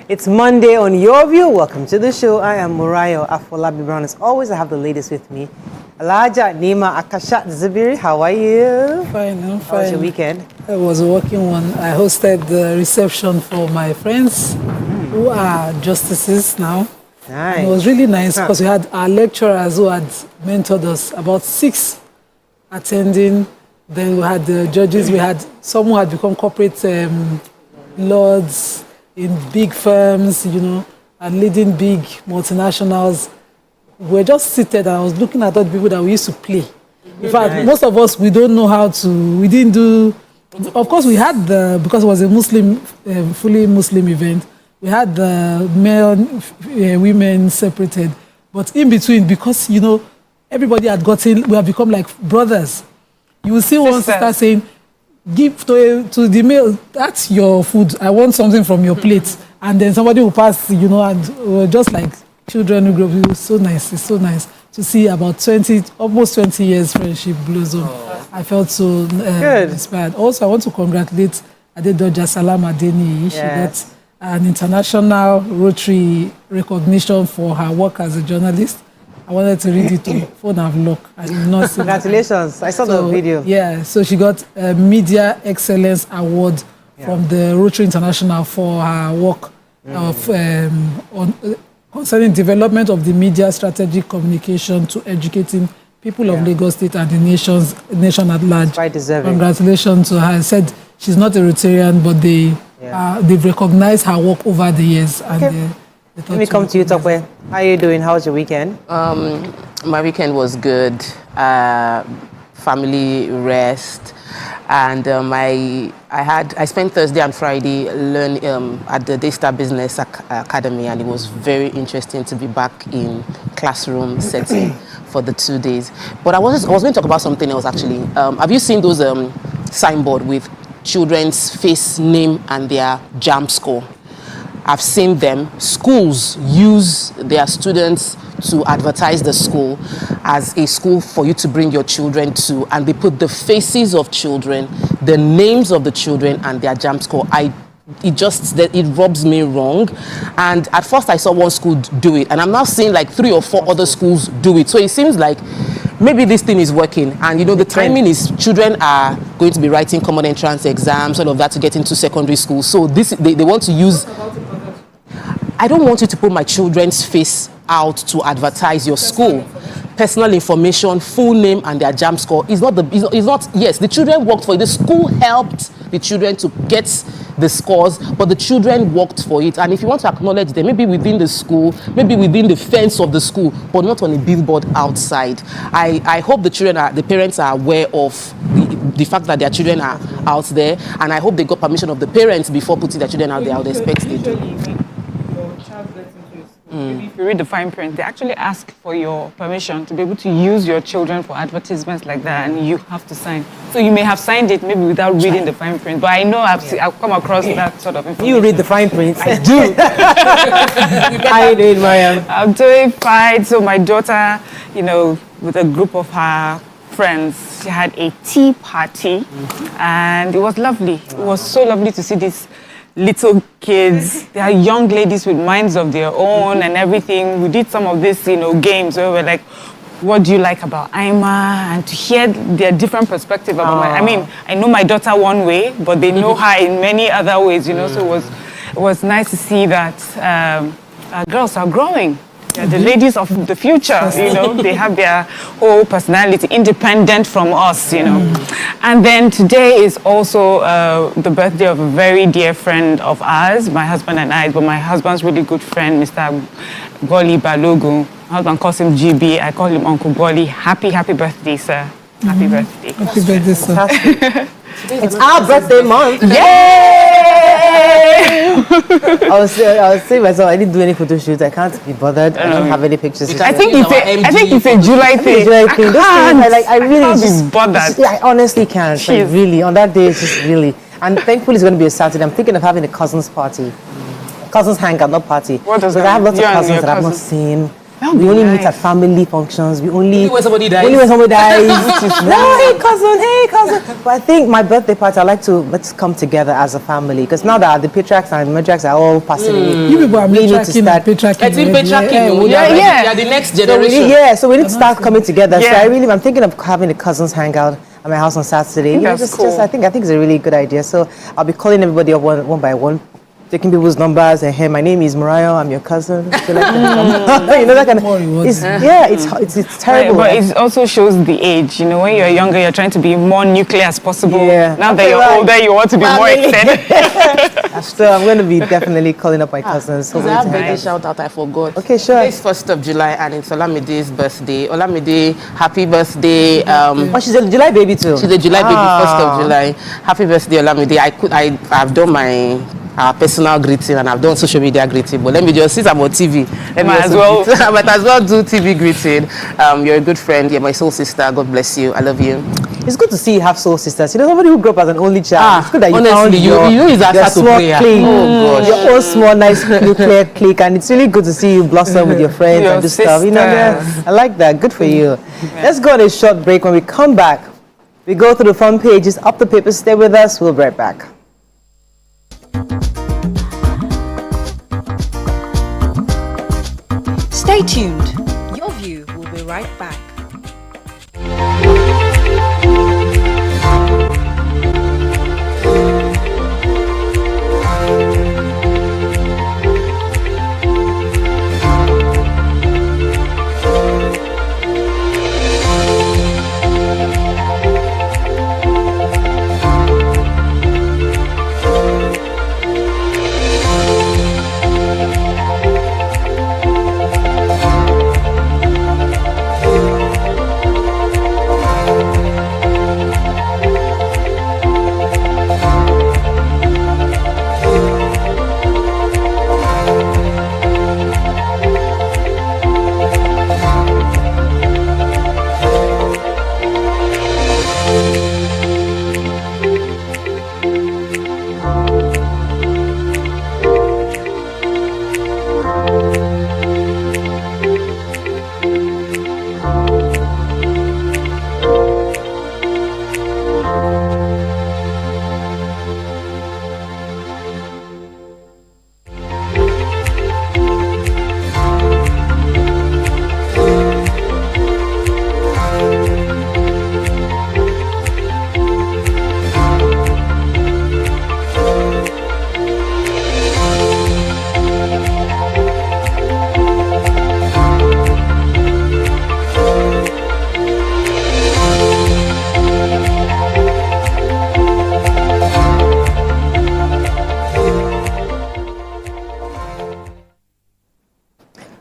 It's Monday on Your View. Welcome to the show. I am Murayo Afolabi Brown. As always, I have the ladies with me. Alaja Nima Akashat Zibiri, how are you? Fine, I'm fine. How was your weekend? It was a working one. I hosted the reception for my friends who are justices now. Nice. And it was really nice because we had our lecturers who had mentored us, about 6 attending. Then we had the judges. We had some who had become corporate lords in big firms, you know, and leading big multinationals. We were just seated and I was looking at all the people that we used to play. In fact, most of us, we don't know how to, we didn't do, of course we had the, because it was a Muslim, fully Muslim event, we had the male, women separated. But in between, because, you know, everybody had gotten, we have become like brothers. You will see one sister saying, give to the male, that's your food, I want something from your plate. And then somebody will pass, you know, and we're just like children who grow up. It was so nice, it's so nice to see about almost 20 years friendship blossom. I felt so inspired. Also, I want to congratulate Adedoja Salam Adeni. She got an international Rotary recognition for her work as a journalist. I wanted to read it to phone have luck. I did not see Congratulations. I saw the video. Yeah, so she got a Media Excellence Award from the Rotary International for her work concerning development of the media strategic communication to educating people of Lagos State and the nation at large. Quite deserving. Congratulations to her. I said she's not a Rotarian, but they've recognized her work over the years. And let me come to you, Topical. How are you doing? How was your weekend? My weekend was good. Family rest, and I spent Thursday and Friday learning at the Daystar Business Academy, and it was very interesting to be back in classroom setting for the 2 days. But I was going to talk about something else actually. Have you seen those signboard with children's face, name, and their JAMB score? I've seen them. Schools use their students to advertise the school as a school for you to bring your children to, and they put the faces of children, the names of the children, and their JAMB score. It rubs me wrong. And at first I saw one school do it, and I'm now seeing like 3 or 4 other schools do it. So it seems like maybe this thing is working, and you know the timing is children are going to be writing common entrance exams, all of that to get into secondary school. So they want to use. I don't want you to put my children's face out to advertise your school. Personal information, full name, and their JAMB score is not yes, the children worked for it. The school helped the children to get the scores, but the children worked for it. And if you want to acknowledge them, maybe within the school, maybe within the fence of the school, but not on a billboard outside. I hope the parents are aware of the fact that their children are out there, and I hope they got permission of the parents before putting their children out there. I would expect they do. Maybe if you read the fine print, they actually ask for your permission to be able to use your children for advertisements like that, and you have to sign. So you may have signed it maybe without reading the fine print, but I know I've come across that sort of information. You read the fine print. I do. How are you doing, Mariam? I'm doing fine. So my daughter, you know, with a group of her friends, she had a tea party, and it was lovely. It was so lovely to see this little kids. They are young ladies with minds of their own and everything. We did some of these, you know, games where we're like, what do you like about Ima? And to hear their different perspective about I mean, I know my daughter one way, but they know her in many other ways, you know, so it was nice to see that our girls are growing. They're the ladies of the future, you know, they have their whole personality independent from us, you know. And then today is also the birthday of a very dear friend of ours, my husband and I, but my husband's really good friend, Mr. Goli Balogun. My husband calls him GB, I call him Uncle Goli. Happy birthday, sir. Happy birthday. Happy birthday, sir. It's our birthday month. Yay! I was saying myself, I didn't do any photo shoots. I can't be bothered. I don't have any pictures. I think it's a July thing. I really can't just be bothered. I honestly can't. Like, really, on that day, it's just really. And thankfully, it's going to be a Saturday. I'm thinking of having a cousins party, cousins hangout, not party. What does that mean? I have lots of cousins that I've not seen. That would We be only nice. meet at family functions. We only when somebody dies. Only when somebody dies. No, hey cousin. But I think my birthday party, let's come together as a family, because now that the patriarchs and matriarchs are all passing away, You people are we need to matriarching start. and patriarching. I think patriarchy, already. yeah, the next generation. So we need to start coming together. Yeah. So I'm thinking of having the cousins hang out at my house on Saturday. You know, That's cool. I think it's a really good idea. So I'll be calling everybody up one by one, taking people's numbers, and hey, my name is Mariah, I'm your cousin. Feel like you know, that kind More of. rewarding. It's terrible. But it also shows the age. You know, when you're younger, you're trying to be more nuclear as possible. Yeah. Now that Okay, you're right. older, you want to be more Family. extended. So I'm going to be definitely calling up my cousins. I hoping have to hang birthday out. shout out, I forgot. Okay, sure. It's 1st of July and it's Olamide's birthday. Olamide, happy birthday. Oh, she's a July baby too. She's a July baby, 1st of July. Happy birthday, Olamide. I've done my personal greeting and I've done social media greeting, but let me just, since I'm on TV, Might as well. I might as well do TV greeting. You're a good friend. You're my soul sister. God bless you. I love you. It's good to see you have soul sisters. You know, somebody who grew up as an only child. It's good that you honestly, found you your use that to small prayer. clique, Oh, gosh. your own small, nice nuclear clique, and it's really good to see you blossom with your friends Your and do stuff. You know, sisters. I like that. Good for you. Let's go on a short break. When we come back, we go through the front pages, up the paper. Stay with us. We'll be right back. Stay tuned. Your View will be right back.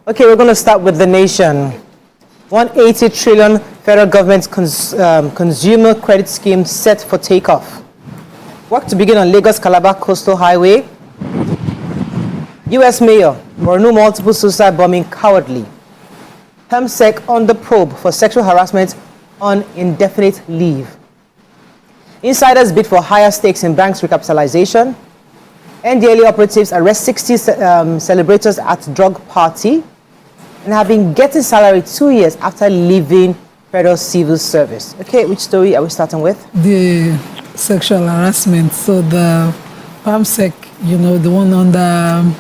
Okay, we're going to start with the nation. 180 trillion federal government consumer credit scheme set for takeoff. Work to begin on Lagos-Calabar Coastal Highway. U.S. Mayor, Borno multiple suicide bombing cowardly. PEMSEC on the probe for sexual harassment on indefinite leave. Insiders bid for higher stakes in banks recapitalization. NDLA operatives arrest 60 celebrators at drug party and have been getting salary 2 years after leaving federal civil service. Okay, which story are we starting with? The sexual harassment. So the PAMSEC, you know, the one under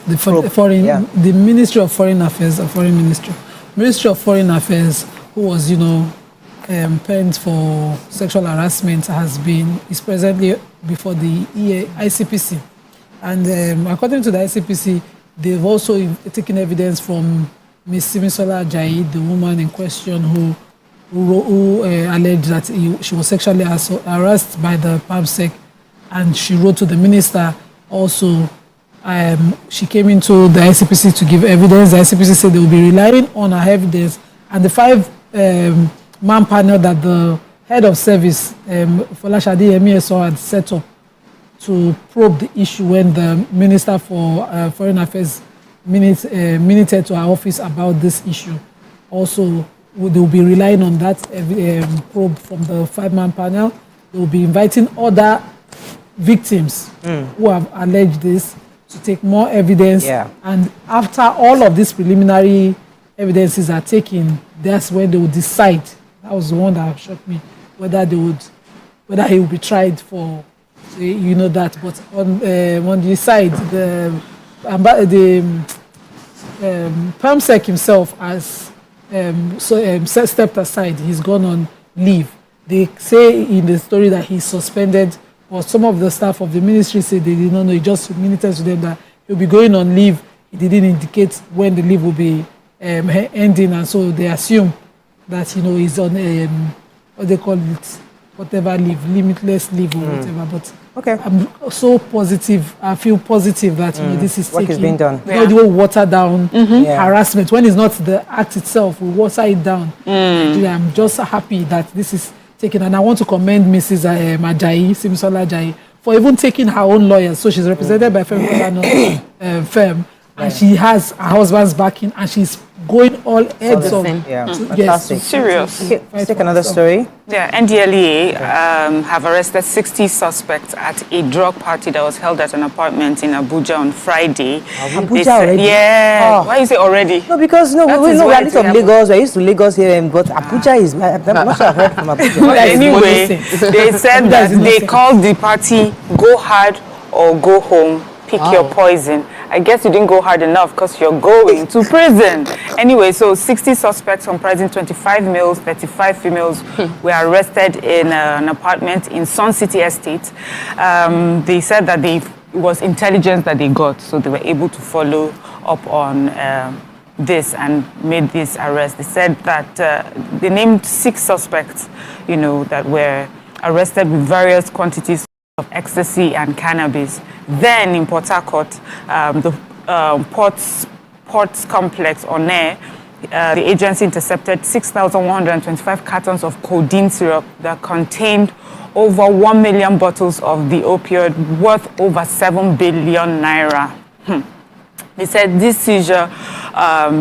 the foreign, yeah. the Ministry of Foreign Affairs, or Foreign Ministry. Ministry of Foreign Affairs, who was, you know, penned for sexual harassment, is presently before the ICPC. And according to the ICPC, they've also taken evidence from Ms. Simisola Ajayi, the woman in question who alleged that she was sexually harassed by the PAMSEC, and she wrote to the minister also. She came into the ICPC to give evidence. The ICPC said they will be relying on her evidence, and the five-man panel that the head of service, Folashade Emiyeso, had set up to probe the issue when the Minister for Foreign Affairs minuted to our office about this issue. Also, they will be relying on that probe from the five-man panel. They will be inviting other victims who have alleged this to take more evidence. Yeah. And after all of this preliminary evidences are taken, that's when they will decide. That was the one that shocked me, whether he will be tried for, that. But on the side, the PAMSEC himself has stepped aside. He's gone on leave. They say in the story that he's suspended, or some of the staff of the ministry say they did not know. He just communicated to them that he'll be going on leave. He didn't indicate when the leave will be ending, and so they assume that he's on what they call it, whatever leave, limitless leave or whatever. But okay, I'm so positive. I feel positive that this is work is being done. The way water down harassment when it's not the act itself, we water it down. I'm just happy that this is taken, and I want to commend Mrs. Simisola Ajayi, for even taking her own lawyers. So she's represented by firm, and she has her husband's backing, and she's going all heads on. Fantastic. Serious. Okay, let's take another story. Yeah, NDLEA have arrested 60 suspects at a drug party that was held at an apartment in Abuja on Friday. Abuja already? Yeah. Why is it already? No, because we know we are from Lagos. We're used to Lagos here, but Abuja is. I'm not sure I've heard from Abuja. Anyway, they said that they called the party "Go Hard or Go Home. Pick your poison." I guess you didn't go hard enough because you're going to prison. Anyway, so 60 suspects comprising 25 males, 35 females were arrested in an apartment in Sun City Estate. They said that it was intelligence that they got, so they were able to follow up on this and made this arrest. They said that they named 6 suspects, that were arrested with various quantities of ecstasy and cannabis. Then in Port Harcourt, the ports complex on air, the agency intercepted 6,125 cartons of codeine syrup that contained over 1 million bottles of the opioid worth over 7 billion naira. They said this seizure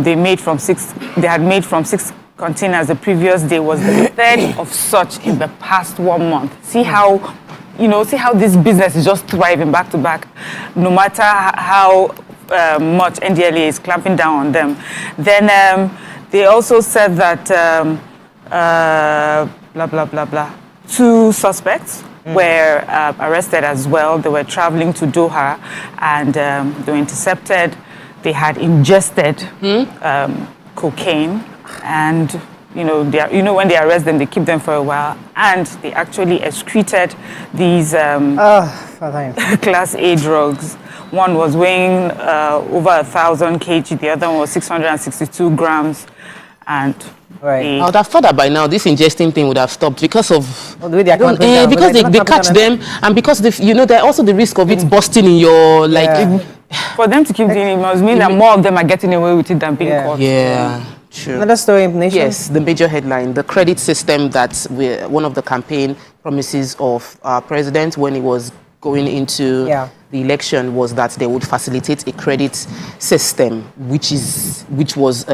they had made from 6 containers the previous day was the third of such in the past 1 month. See how this business is just thriving back to back, no matter how much NDLEA is clamping down on them. Then they also said that 2 suspects were arrested as well. They were traveling to Doha, and they were intercepted. They had ingested cocaine, and when they arrest them, they keep them for a while, and they actually excreted these Class A drugs. One was weighing over 1,000 kg, the other one was 662 grams, and I would have thought that by now this ingesting thing would have stopped because of the way they because they catch them, and because there are also the risk of it busting in your For them to keep doing it must mean that more of them are getting away with it than being caught. Yeah. True. Another story, Nation? Yes, the major headline, the credit system that one of the campaign promises of our president when he was going into the election was that they would facilitate a credit system which was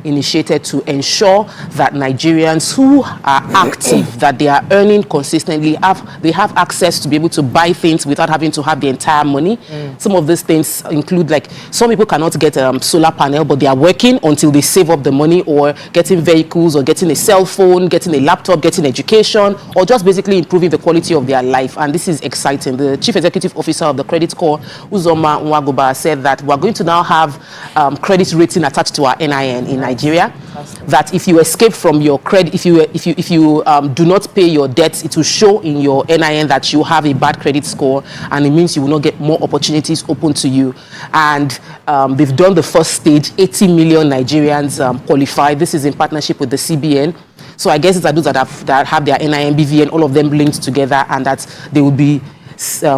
initiated to ensure that Nigerians who are active, that they are earning consistently, have access to be able to buy things without having to have the entire money. Some of these things include, like, some people cannot get a solar panel, but they are working until they save up the money, or getting vehicles, or getting a cell phone, getting a laptop, getting education, or just basically improving the quality of their life. And this is exciting. The Chief Executive Officer of the Credit Corps, Uzoma Nwagoba, said that we're going to now have credit rating attached to our NIN in Nigeria. That if you escape from your credit, if you do not pay your debts, it will show in your NIN that you have a bad credit score, and it means you will not get more opportunities open to you. And they've done the first stage. 80 million Nigerians qualified. This is in partnership with the CBN. So I guess it's those that have their NIN, BVN, all of them linked together, and that they will be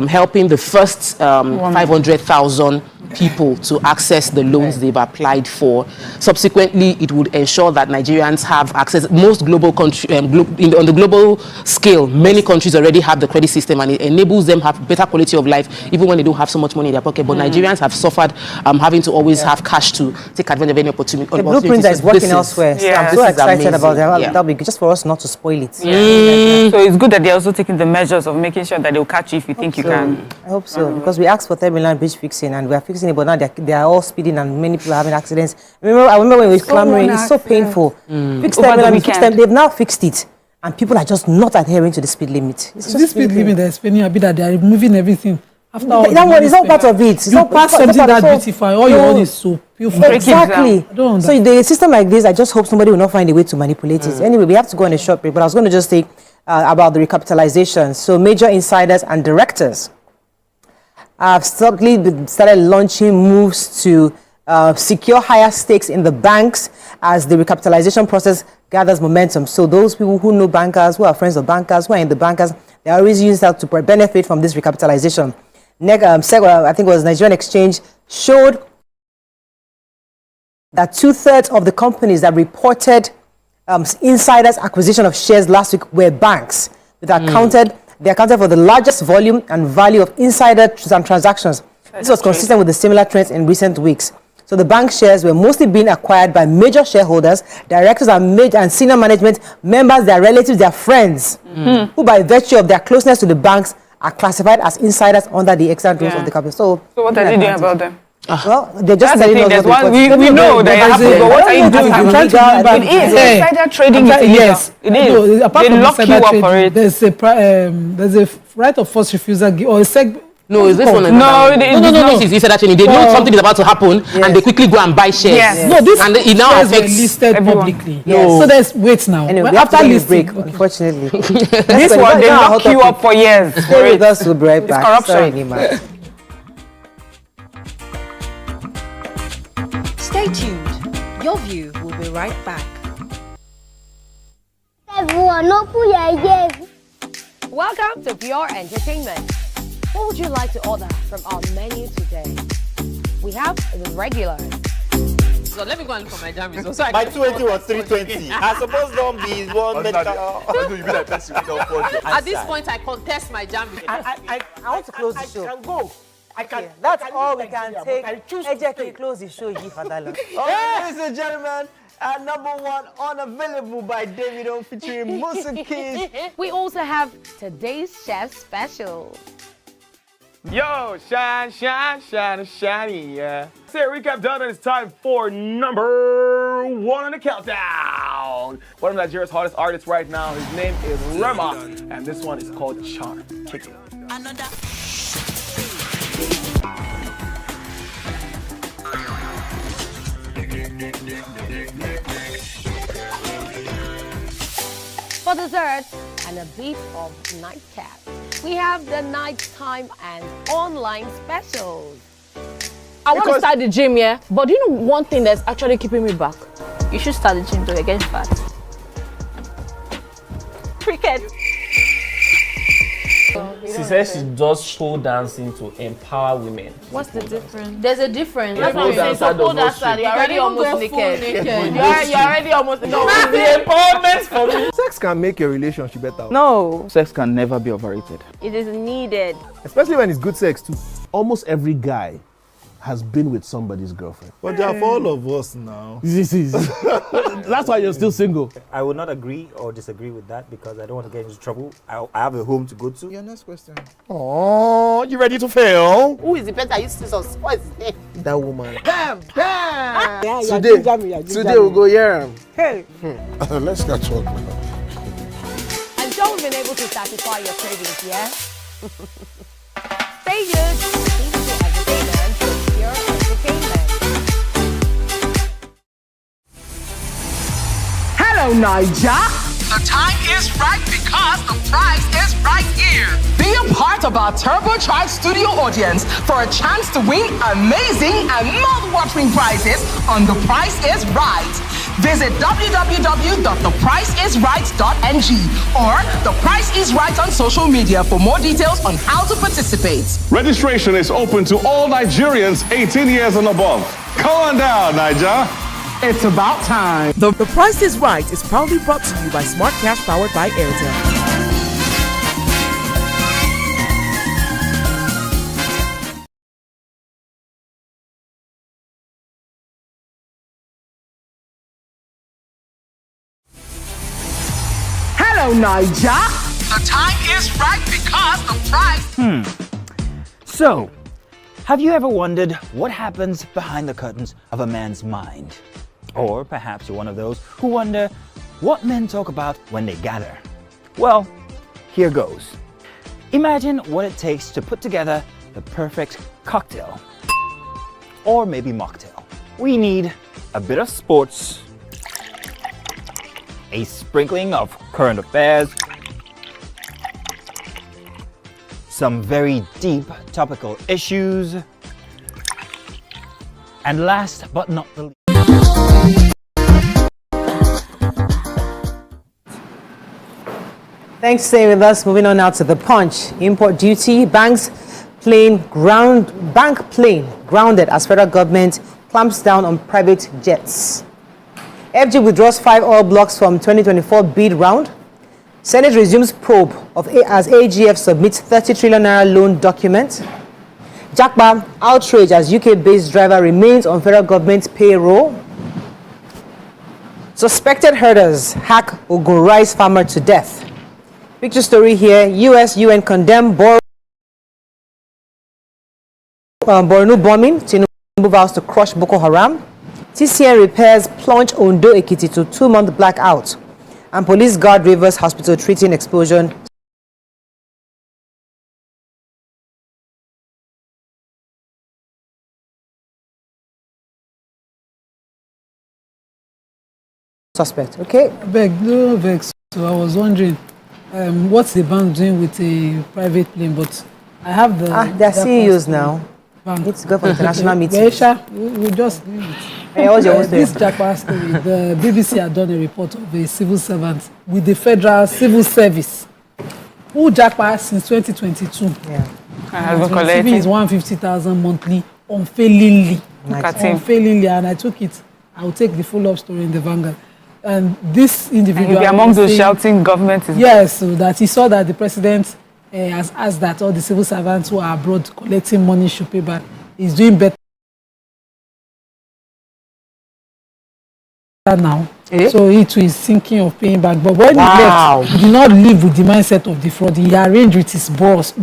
helping the first 500,000 people to access the loans they've applied for. Subsequently, it would ensure that Nigerians have access. Most global countries, on the global scale, many countries already have the credit system, and it enables them have better quality of life, even when they don't have so much money in their pocket. But Nigerians have suffered having to always have cash to take advantage of any opportunity. The blueprint that is working elsewhere. So I'm so excited about that. That'll be good, just for us not to spoil it. So it's good that they're also taking the measures of making sure that they'll catch you if you think you can. I hope so, because we asked for 10 million bridge fixing, and we are fixing regulating it, but now they are all speeding and many people are having accidents. I remember when we were clamoring, it's so painful. Fix them, they've now fixed it. And people are just not adhering to the speed limit. This speed limit they're spending a bit that they're removing everything. After all that one is not part of it. You pass something that beautify, all you want is so beautiful. Exactly. So the system like this, I just hope somebody will not find a way to manipulate it. Anyway, we have to go on a short break, but I was going to just say about the recapitalization. So major insiders and directors have started launching moves to secure higher stakes in the banks as the recapitalization process gathers momentum. So those people who know bankers, who are friends of bankers, who are in the bankers, they always use that to benefit from this recapitalization. I think it was Nigerian Exchange, showed that 2/3 of the companies that reported insiders' acquisition of shares last week were banks. They accounted for the largest volume and value of insider transactions. This was consistent with the similar trends in recent weeks. So the bank shares were mostly being acquired by major shareholders, directors and senior management, members, their relatives, their friends, who by virtue of their closeness to the banks are classified as insiders under the extant rules of the company. So what are they doing about them? Well, they're just telling us we know that happens, but what are you doing? It is insider trading. Yes, it is. Apart they from lock you up for it. There's a right of first refusal or a seg. No, is this one? No. He said actually they know something is about to happen and they quickly go and buy shares. Yes. No, this and it now affects listed publicly. Yes. So there's wait now. Anyway, we have to take a break, unfortunately. This one they lock you up for years. Stay with us, we'll be right back. Corruption. Sorry, Nima. Stay tuned. Your view will be right back. Everyone, open your ears. Welcome to Pure Entertainment. What would you like to order from our menu today? We have the regular. So let me go and look for my jam results. My 280 was 320. I suppose don't be one medical. At this point, I contest my jam results. I want to close the show. I can go. I can. That's all we can take. Ejeki, close the show, Yi Fadala. Ladies and gentlemen, number one, Unavailable by Davido featuring Musa Keys. We also have today's chef special. Yo, shiny, yeah. Say recap done, and it's time for number one on the countdown. One of Nigeria's hottest artists right now, his name is Rema, and this one is called Charm. Kick it. For dessert and a bit of nightcap, we have the nighttime and online specials. I want to start the gym, yeah? But do you know one thing that's actually keeping me back? You should start the gym to get fat. Cricket. She says she does pole dancing to empower women. What's the difference? There's a difference. Yeah, That's what I'm saying. So pole dancer, you're already almost naked. You're already almost naked. No, it's the empowerment for me. Sex can make your relationship better. No. Sex can never be overrated. It is needed. Especially when it's good sex too. Almost every guy has been with somebody's girlfriend. But they are for all of us now. That's why you're still single. I would not agree or disagree with that because I don't want to get into trouble. I have a home to go to. Your next question. Oh, you ready to fail? Who is the person that used to us? What is his name? That woman. Bam! Yeah, Today we'll go here. Hey. Let's catch up. I'm sure we've been able to satisfy your cravings, yeah? Stay tuned. Entertainment with Pure Entertainment. Hello, Niger. The time is right because the prize is right here. Be a part of our turbocharged studio audience for a chance to win amazing and mouth-watering prizes on The Price is Right. Visit www.thepriceisright.ng or The Price is Right on social media for more details on how to participate. Registration is open to all Nigerians 18 years and above. Come on down, Niger. It's about time. The Price is Right is proudly brought to you by Smart Cash powered by Airtel. Hello, Niger. The time is right because the price. So, Have you ever wondered what happens behind the curtains of a man's mind? Or perhaps you're one of those who wonder what men talk about when they gather. Well, here goes. Imagine what it takes to put together the perfect cocktail. Or maybe mocktail. We need a bit of sports, a sprinkling of current affairs, some very deep topical issues, and last but not the least. Thanks for staying with us. Moving on now to the Punch. Import duty, bank plane grounded as federal government clamps down on private jets. FG withdraws 5 oil blocks from 2024 bid round. Senate resumes probe as AGF submits 30 trillion naira loan document. Japa outrage as UK-based driver remains on federal government payroll. Suspected herders hack Ogun rice farmer to death. Picture story here. UN condemn Borno bombing. Tinubu vows to crush Boko Haram. TCN repairs plunge Ondo Ekiti to 2-month blackout. And police guard Rivers Hospital treating explosion. Suspect, okay? No vex. So I was wondering, what's the bank doing with a private plane? But I have the... they're CEOs now. It's go for international meetings. We just leave it. Hey, what's your This Japa story, the BBC had done a report of a civil servant with the Federal Civil Service who Japa since 2022. Yeah. Receiving is 150,000 monthly unfailingly. Unfailingly, and I took it. I will take the full-up story in the Vanguard. And this individual... And he'll be among those shouting government is... Yes, so that he saw that the president has asked that all the civil servants who are abroad collecting money should pay back. He's doing better now. So he too is thinking of paying back. But when he left, he did not live with the mindset of the fraud. He arranged with his boss.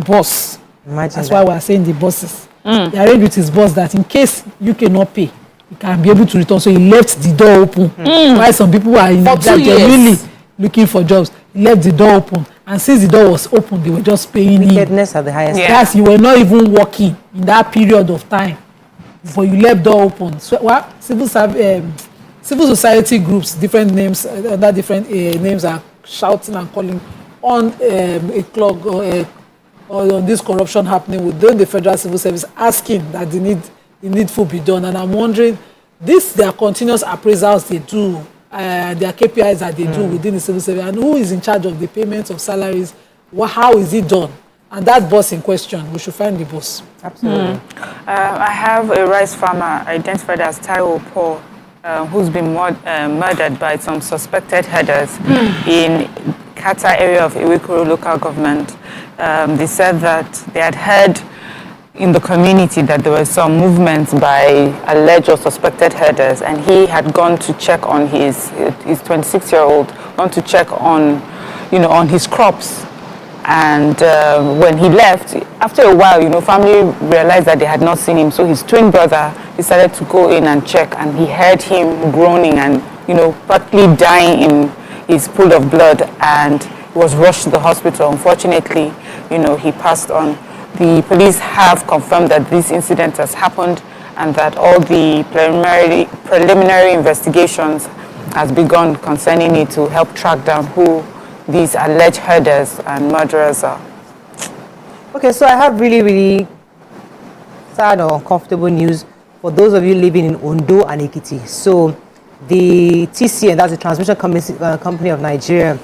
That's why we are saying the bosses. He arranged with his boss that in case you cannot pay, you can be able to return. So he left the door open. Why some people are in genuinely looking for jobs. He left the door open. And since the door was open, they were just paying wickedness at the highest. Yes, you were not even working in that period of time. But you left door open. So what civil society groups, different names, other different names are shouting and calling on a clock or on this corruption happening within the Federal Civil Service, asking that the needful be done. And I'm wondering, their continuous appraisals they do, their KPIs that they do within the civil service, and who is in charge of the payments of salaries, how is it done? And that boss in question, we should find the boss. Absolutely. I have a rice farmer identified as Taiwo Paul, who's been murdered by some suspected herders in Kata area of Iwikoro local government. They said that they had heard in the community that there were some movements by alleged or suspected herders, and he had gone to check on his 26-year-old, gone to check on, on his crops. And when he left, after a while, family realized that they had not seen him. So his twin brother decided to go in and check, and he heard him groaning and, partly dying in his pool of blood, and he was rushed to the hospital. Unfortunately, he passed on. The police have confirmed that this incident has happened and that all the preliminary investigations has begun concerning it to help track down who these alleged herders and murderers are. Okay, so I have really, really sad or uncomfortable news for those of you living in Ondo and Ekiti. So the TCN, that's the Transmission Company of Nigeria,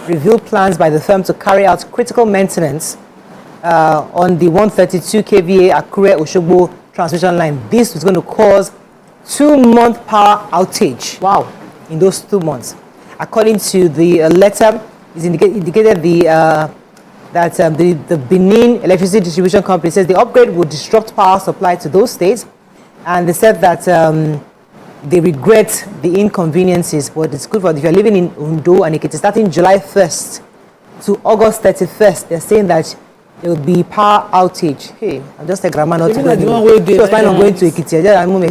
revealed plans by the firm to carry out critical maintenance on the 132 kVA Akure Oshogbo transmission line. This is going to cause 2-month power outage. Wow! In those 2 months, according to the letter, is indicated that the Benin Electricity Distribution Company says the upgrade would disrupt power supply to those states, and they said that they regret the inconveniences, but it's good for if you're living in Ondo and Ekiti starting July 1st to August 31st. They're saying that there will be power outage. Hey, I'm just a grandma not to Even go. at the one where She was planning on going to they- Ekiti. I moved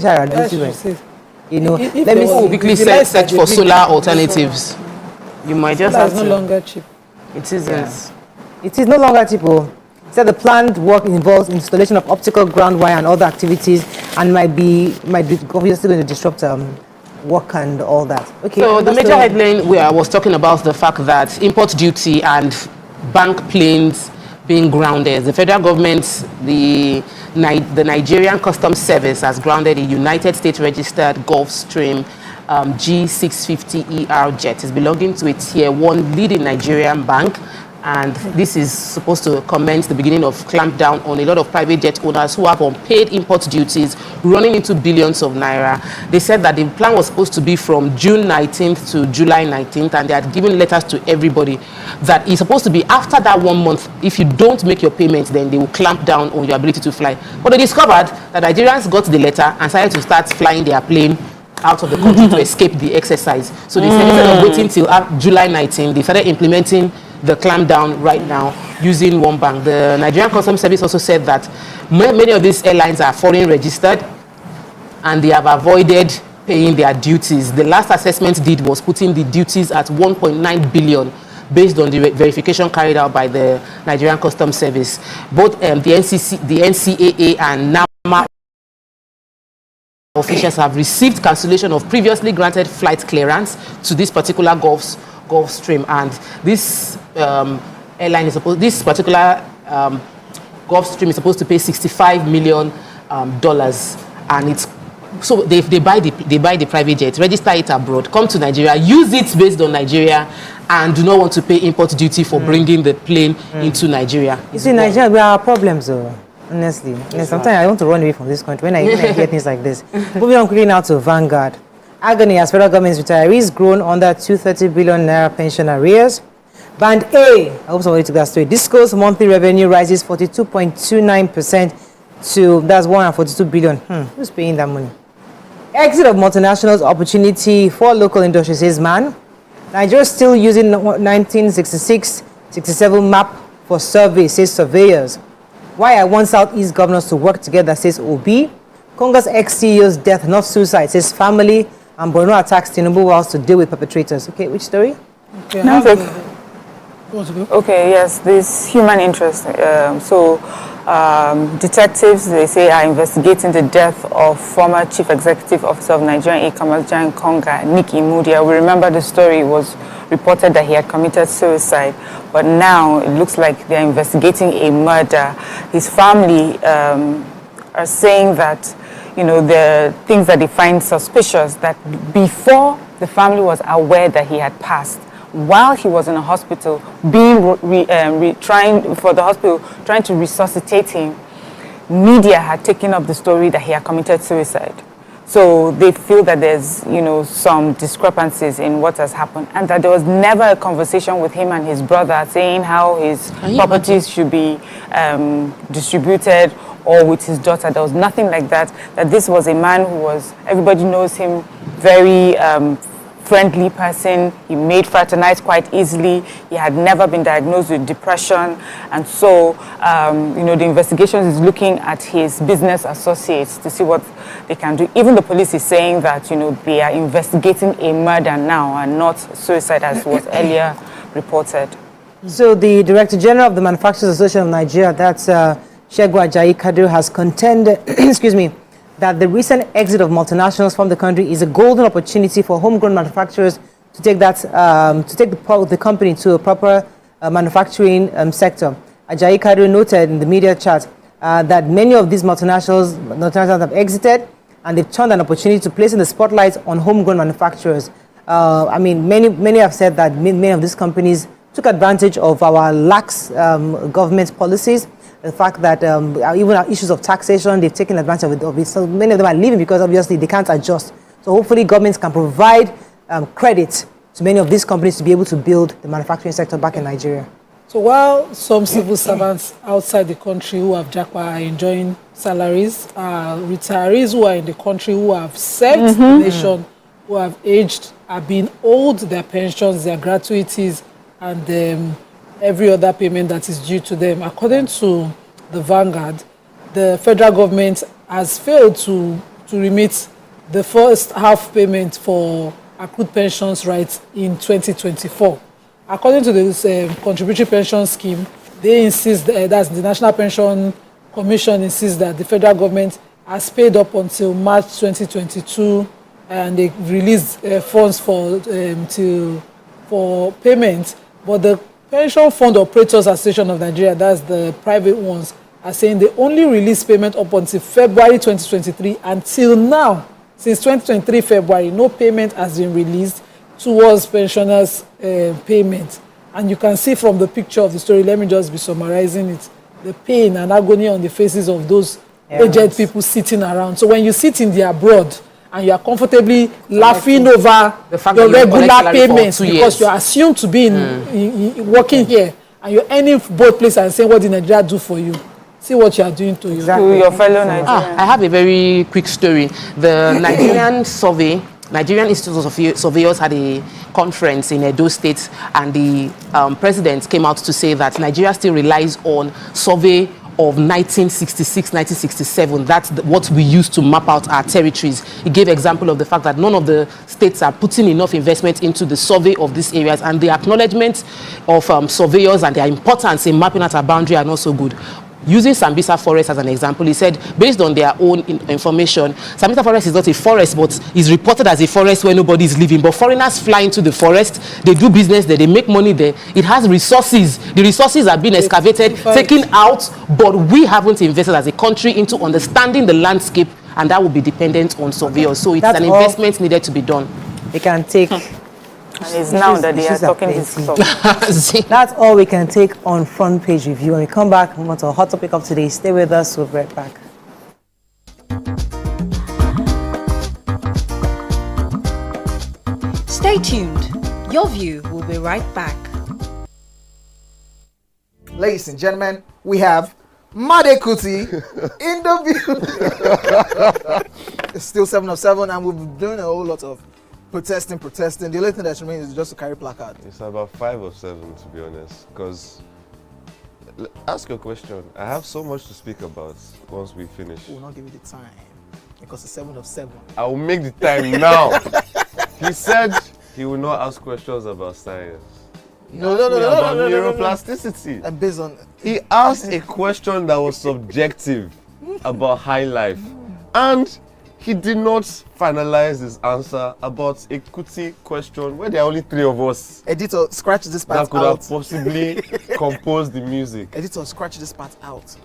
you know, If let there me was- see. Quickly if the lights search are for big, solar it's alternatives. You might just solar have is no to. longer cheap. It isn't. Yeah. It is no longer cheap. It said the planned work involves installation of optical ground wire and other activities, and might be obviously going to disrupt work and all that. Okay. So the that's major headline where I was talking about the fact that import duty and bank planes being grounded. The federal government, the Nigerian Customs Service has grounded a United States registered Gulfstream G650ER jet. It's belonging to a tier 1 leading Nigerian bank. And this is supposed to commence the beginning of clampdown on a lot of private jet owners who have unpaid import duties running into billions of naira. They said that the plan was supposed to be from June 19th to July 19th, and they had given letters to everybody that it's supposed to be after that 1 month. If you don't make your payments, then they will clamp down on your ability to fly. But they discovered that Nigerians got the letter and started to start flying their plane out of the country to escape the exercise. So they said instead of waiting till July 19th, they started implementing the clampdown right now using one bank. The Nigerian Customs Service also said that many of these airlines are foreign registered and they have avoided paying their duties. The last assessment did was putting the duties at 1.9 billion based on the verification carried out by the Nigerian Customs Service. Both the NCAA and NAMA officials have received cancellation of previously granted flight clearance to this particular Gulfstream, and this airline is supposed, this particular Gulfstream is supposed to pay $65 million, and it's so they buy the private jet, register it abroad, come to Nigeria, use it based on Nigeria, and do not want to pay import duty for bringing the plane into Nigeria. You see, Nigeria, we have problems, though. Honestly, sometimes I want to run away from this country when I hear things like this. Moving on quickly now to Vanguard. Agony as federal government's retirees grown under 230 billion naira pension arrears. Band A, I hope somebody took that story. Disco's monthly revenue rises 42.29% to, that's 142 billion. Who's paying that money? Exit of multinationals, opportunity for local industry, says man. Nigeria still using 1966-67 map for survey, says surveyors. Why I want Southeast governors to work together, says Obi. Congo's ex-CEO's death, not suicide, says family. And Borno attacks Tinubu whilst to deal with perpetrators. Okay, which story? Okay, Okay, yes, this human interest. Detectives, they say, are investigating the death of former Chief Executive Officer of Nigerian e-commerce giant Konga, Nick Imudia. We remember the story. It was reported that he had committed suicide, but now it looks like they're investigating a murder. His family are saying that, you know, the things that they find suspicious, that before the family was aware that he had passed, while he was in a hospital, trying to resuscitate him, media had taken up the story that he had committed suicide. So they feel that there's, you know, some discrepancies in what has happened, and that there was never a conversation with him and his brother saying how his properties should be distributed, or with his daughter. There was nothing like that. That this was a man who was, everybody knows him, very friendly person. He made fraternize quite easily. He had never been diagnosed with depression. And so, you know, the investigation is looking at his business associates to see what they can do. Even the police is saying that, you know, they are investigating a murder now and not suicide as was earlier reported. So the Director General of the Manufacturers Association of Nigeria, that's Segun Ajayi Kadir, has contended, excuse me, that the recent exit of multinationals from the country is a golden opportunity for homegrown manufacturers to take that the company to a proper manufacturing sector. Ajayi Kadir noted in the media chat that many of these multinationals have exited, and they've turned an opportunity to place in the spotlight on homegrown manufacturers. I mean, many have said that many of these companies took advantage of our lax government policies. The fact that even issues of taxation, they've taken advantage of it. So many of them are leaving because obviously they can't adjust. So hopefully governments can provide credit to many of these companies to be able to build the manufacturing sector back in Nigeria. So while some civil servants outside the country who have japa are enjoying salaries, retirees who are in the country who have served the nation, who have aged, are being owed their pensions, their gratuities, and every other payment that is due to them. According to the Vanguard, the federal government has failed to remit the first half payment for accrued pensions rights in 2024. According to the contributory pension scheme, they insist that's the National Pension Commission insists that the federal government has paid up until March 2022, and they released funds for payment. But the Pension Fund Operators Association of Nigeria, that's the private ones, are saying they only released payment up until February 2023. Until now, since 2023 February, no payment has been released towards pensioners' payment. And you can see from the picture of the story, let me just be summarizing it, the pain and agony on the faces of those aged people sitting around. So when you sit in the abroad and you are comfortably laughing over your regular payments because you are assumed to be working here and you're earning both places and saying, what did Nigeria do for you? See what you are doing to your fellow Nigerians. I have a very quick story. The Nigerian Institute of Surveyors had a conference in Edo State, and the president came out to say that Nigeria still relies on survey of 1966, 1967. That's what we used to map out our territories. He gave example of the fact that none of the states are putting enough investment into the survey of these areas, and the acknowledgement of surveyors and their importance in mapping out our boundary are not so good. Using Sambisa Forest as an example, he said, based on their own information, Sambisa Forest is not a forest, but is reported as a forest where nobody is living. But foreigners fly into the forest, they do business there, they make money there. It has resources. The resources are being excavated, taken out, but we haven't invested as a country into understanding the landscape, and that will be dependent on surveyors. So it's an investment needed to be done. They can take... And it's now that they are talking this talk. That's all we can take on Front Page Review. When we come back, we want a hot topic of today. Stay with us. We'll be right back. Stay tuned. Your View will be right back. Ladies and gentlemen, we have Made Kuti in the view. It's still 7 of 7, and we've been doing a whole lot of protesting. The only thing that remains is just to carry placard. It's about 5 of 7, to be honest. Because, ask your question. I have so much to speak about once we finish. We will not give you the time because it's 7 of 7. I will make the time now. He said he will not ask questions about science. No. About neuroplasticity. And based on, he asked a question that was subjective about high life, and he did not finalize his answer about a Kuti question where there are only 3 of us. Editor, scratch this part out. That could have possibly composed the music. Editor, scratch this part out.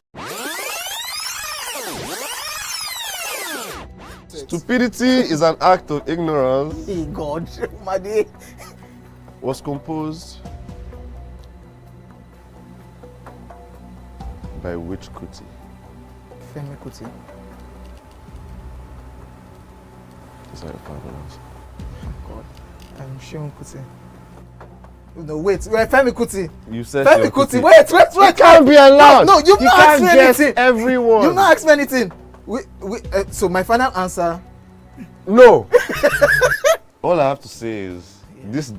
Stupidity is an act of ignorance. Hey God, Made. Was composed by which Kuti? Femi Kuti. Sorry, God, I'm Shion Kuti. No, wait, Femi Kuti. You said Femi Kuti. Wait. You can't be allowed. No, you've not asked me anything. Everyone. You've not asked me anything. So my final answer. No. All I have to say is this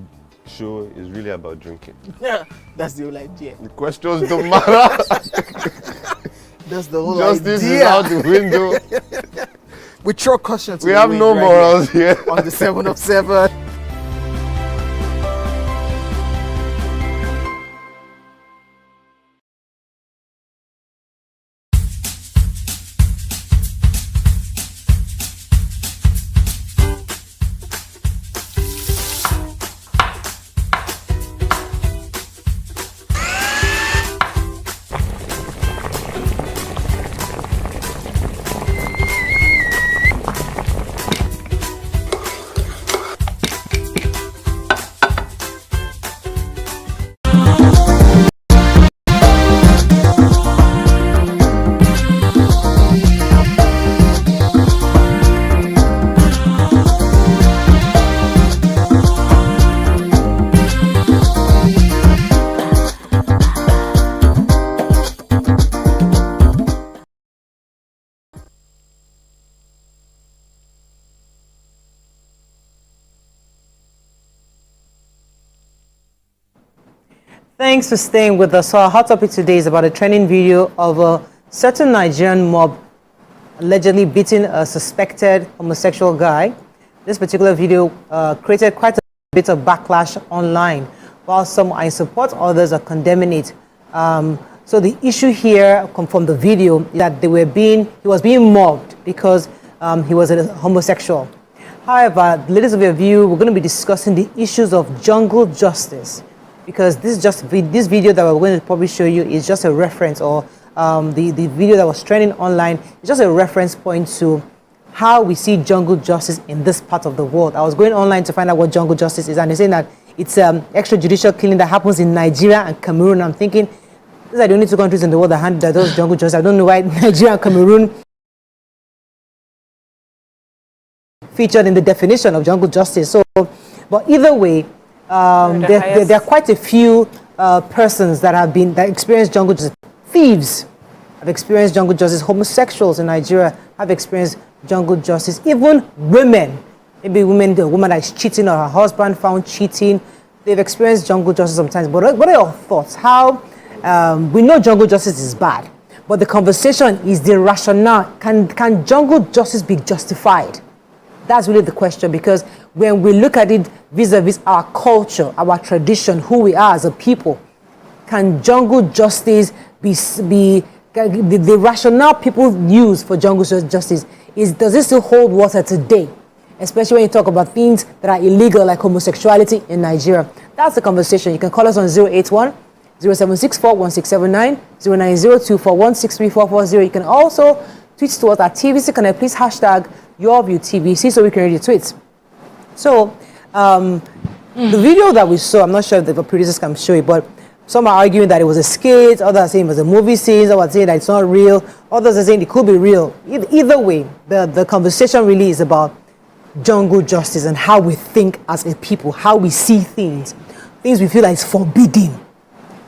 show is really about drinking. Yeah, that's the whole idea. The questions don't matter. That's the whole Justice idea. is out the window. We throw caution to we the have wind no right morals here. On the 7 of 7. Thanks for staying with us. So our hot topic today is about a trending video of a certain Nigerian mob allegedly beating a suspected homosexual guy. This particular video created quite a bit of backlash online. While some are in support, others are condemning it. So the issue here from the video is that he was being mobbed because he was a homosexual. However, ladies of your view, we're going to be discussing the issues of jungle justice, because this video that we're going to probably show you is just a reference, or the video that was trending online is just a reference point to how we see jungle justice in this part of the world. I was going online to find out what jungle justice is, and they're saying that it's extrajudicial killing that happens in Nigeria and Cameroon. I'm thinking, these are the only two countries in the world that does jungle justice. I don't know why Nigeria and Cameroon featured in the definition of jungle justice. So, but either way, there are quite a few persons that experienced jungle justice. Thieves have experienced jungle justice. Homosexuals in Nigeria have experienced jungle justice. Even women, maybe the woman that is cheating or her husband found cheating, they've experienced jungle justice sometimes. But what are your thoughts? How we know jungle justice is bad, but the conversation is the rationale. Can jungle justice be justified? That's really the question, because when we look at it vis-a-vis our culture, our tradition, who we are as a people, can jungle justice be the rationale people use for jungle justice does it still hold water today? Especially when you talk about things that are illegal, like homosexuality in Nigeria. That's the conversation. You can call us on 081 0764 1679 0902 4163 You can also tweet to us at TVC Connect. Please hashtag YourViewTVC so we can read your tweets. So, the video that we saw, I'm not sure if the producers can show it, but some are arguing that it was a skit, others are saying it was a movie scene, others are saying that it's not real, others are saying it could be real. Either way, the conversation really is about jungle justice and how we think as a people, how we see things we feel like is forbidden.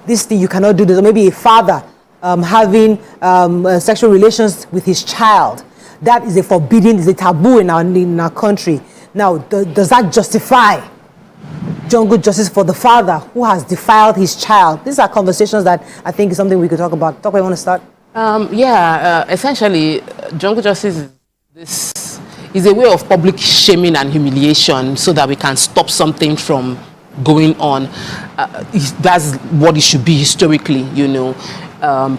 This thing, you cannot do this. Or maybe a father having sexual relations with his child. That is is a taboo in our country. Now, does that justify jungle justice for the father who has defiled his child? These are conversations that I think is something we could talk about. Topical, you want to start? Essentially, jungle justice is a way of public shaming and humiliation so that we can stop something from going on. That's what it should be historically,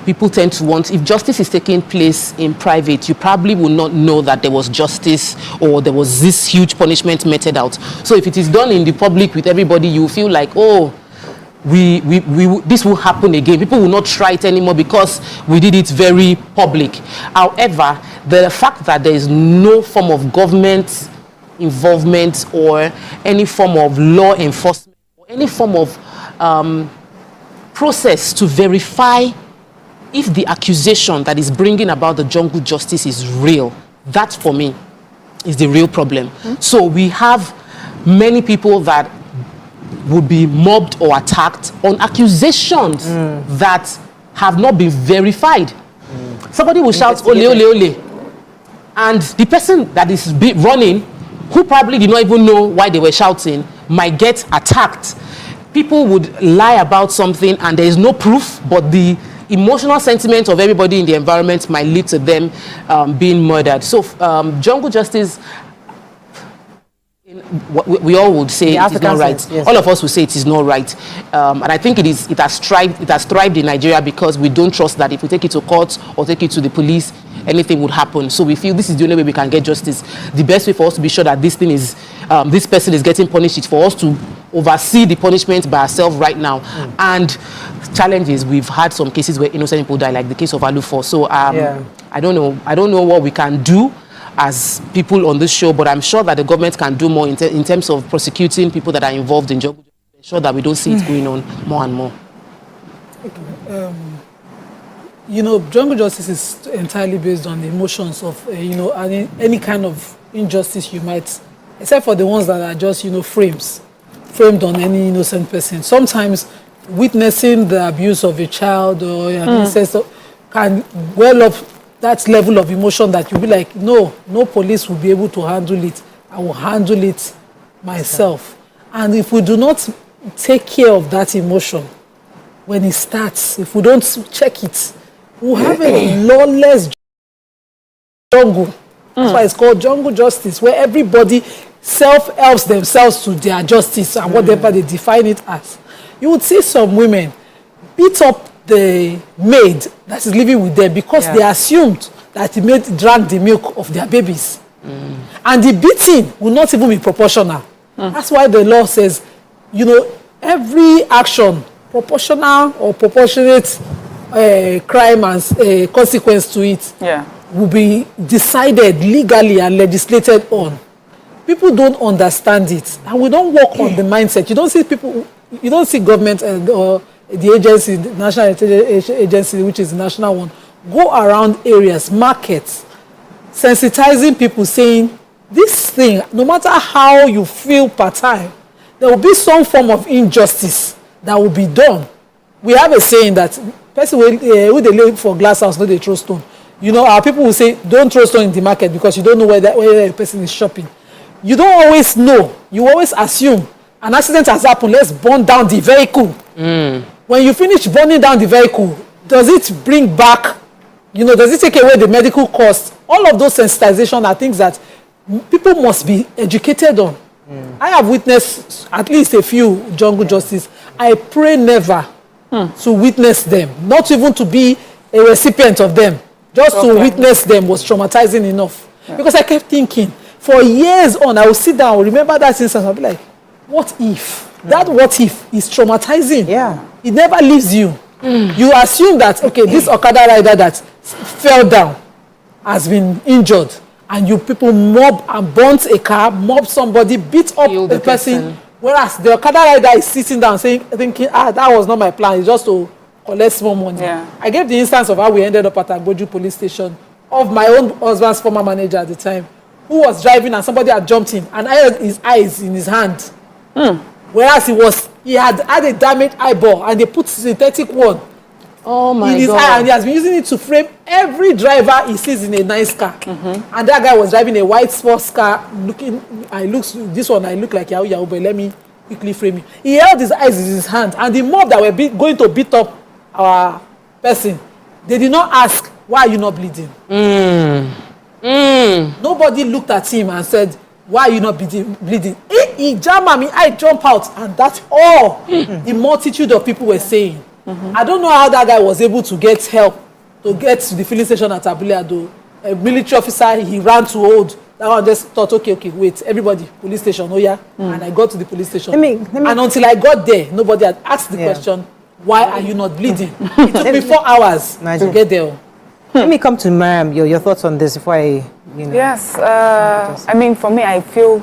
people tend to want, if justice is taking place in private, you probably will not know that there was justice or there was this huge punishment meted out. So if it is done in the public with everybody, you feel like, oh, this will happen again. People will not try it anymore because we did it very public. However, the fact that there is no form of government involvement or any form of law enforcement or any form of process to verify if the accusation that is bringing about the jungle justice is real, that for me is the real problem. So we have many people that would be mobbed or attacked on accusations that have not been verified. Somebody will shout, ole, ole, ole. And the person that is running, who probably did not even know why they were shouting, might get attacked. People would lie about something and there is no proof, but the emotional sentiment of everybody in the environment might lead to them being murdered. So jungle justice, we all would say it is not right. Yes. All of us would say it is not right. And I think it has thrived in Nigeria because we don't trust that if we take it to court or take it to the police, anything would happen. So we feel this is the only way we can get justice. The best way for us to be sure that this person is getting punished is for us to oversee the punishment by ourselves right now. And challenges, we've had some cases where innocent people die, like the case of Alufo. So I don't know what we can do as people on this show, but I'm sure that the government can do more in terms of prosecuting people that are involved in jungle justice, ensure that we don't see it going on more and more. Jungle justice is entirely based on the emotions of, any kind of injustice you might, except for the ones that are just, framed on any innocent person. Sometimes witnessing the abuse of a child or an ancestor can well up that level of emotion that you'll be like, no police will be able to handle it. I will handle it myself. And if we do not take care of that emotion, when it starts, if we don't check it, we'll have a lawless jungle. That's why it's called jungle justice, where everybody self-helps themselves to their justice and whatever they define it as. You would see some women beat up the maid that is living with them because they assumed that the maid drank the milk of their babies. And the beating will not even be proportional. That's why the law says, you know, every action, proportional or proportionate crime and consequence to it will be decided legally and legislated on. People don't understand it, and we don't work on the mindset. You don't see people, you don't see government or the agency, the national agency, which is the national one, go around areas, markets, sensitizing people, saying this thing, no matter how you feel per time, there will be some form of injustice that will be done. We have a saying that person who they lay for glass house, no they throw stone. You know, our people will say, don't throw stone in the market because you don't know where a person is shopping. You don't always know. You always assume an accident has happened. Let's burn down the vehicle. When you finish burning down the vehicle, does it bring back, you know, does it take away the medical costs? All of those sensitization are things that people must be educated on. I have witnessed at least a few jungle justice. I pray never to witness them, not even to be a recipient of them. Just to witness them was traumatizing enough. Because I kept thinking, for years on, I would sit down, I would remember that instance, I'll be like, what if? That what if is traumatizing. It never leaves you. You assume that, okay, this Okada rider that fell down has been injured, and you people mob and burnt a car, mob somebody, beat up the person, whereas the Okada rider is sitting down thinking, that was not my plan, it's just to collect small money. I gave the instance of how we ended up at Agboju police station of my own husband's former manager at the time, who was driving and somebody had jumped him and I had his eyes in his hand. Whereas he had a damaged eyeball and they put synthetic one in his eye, and he has been using it to frame every driver he sees in a nice car. And that guy was driving a white sports car, this one I look like Yahoo, but let me quickly frame him. He held his eyes in his hand, and the mob that were going to beat up our person, they did not ask, why are you not bleeding? Nobody looked at him and said, why are you not bleeding? He jammed me, I jump out, and that's all the multitude of people were saying. I don't know how that guy was able to get help to get to the filling station at Abule. A military officer, he ran to hold. That one just thought, okay, wait, everybody, police station, and I got to the police station. And until I got there, nobody had asked the question, why are you not bleeding? It took me 4 hours to get there. Let me come to Mariam, your thoughts on this before I, Yes, I mean, for me, I feel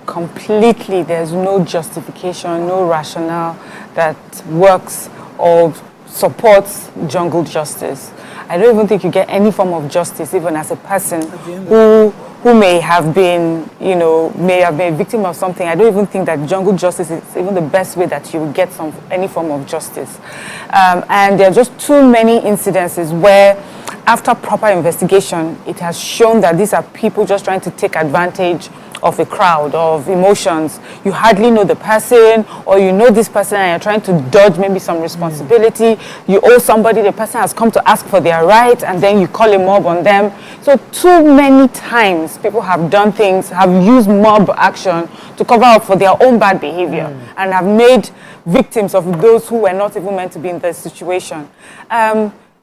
completely there's no justification, no rationale that works or supports jungle justice. I don't even think you get any form of justice, even as a person who may have been, may have been a victim of something. I don't even think that jungle justice is even the best way that you will get any form of justice. And there are just too many incidences where, after proper investigation, it has shown that these are people just trying to take advantage of a crowd, of emotions. You hardly know the person, or you know this person and you're trying to dodge maybe some responsibility. You owe somebody, the person has come to ask for their right, and then you call a mob on them. So too many times people have done things, have used mob action to cover up for their own bad behavior, and have made victims of those who were not even meant to be in this situation.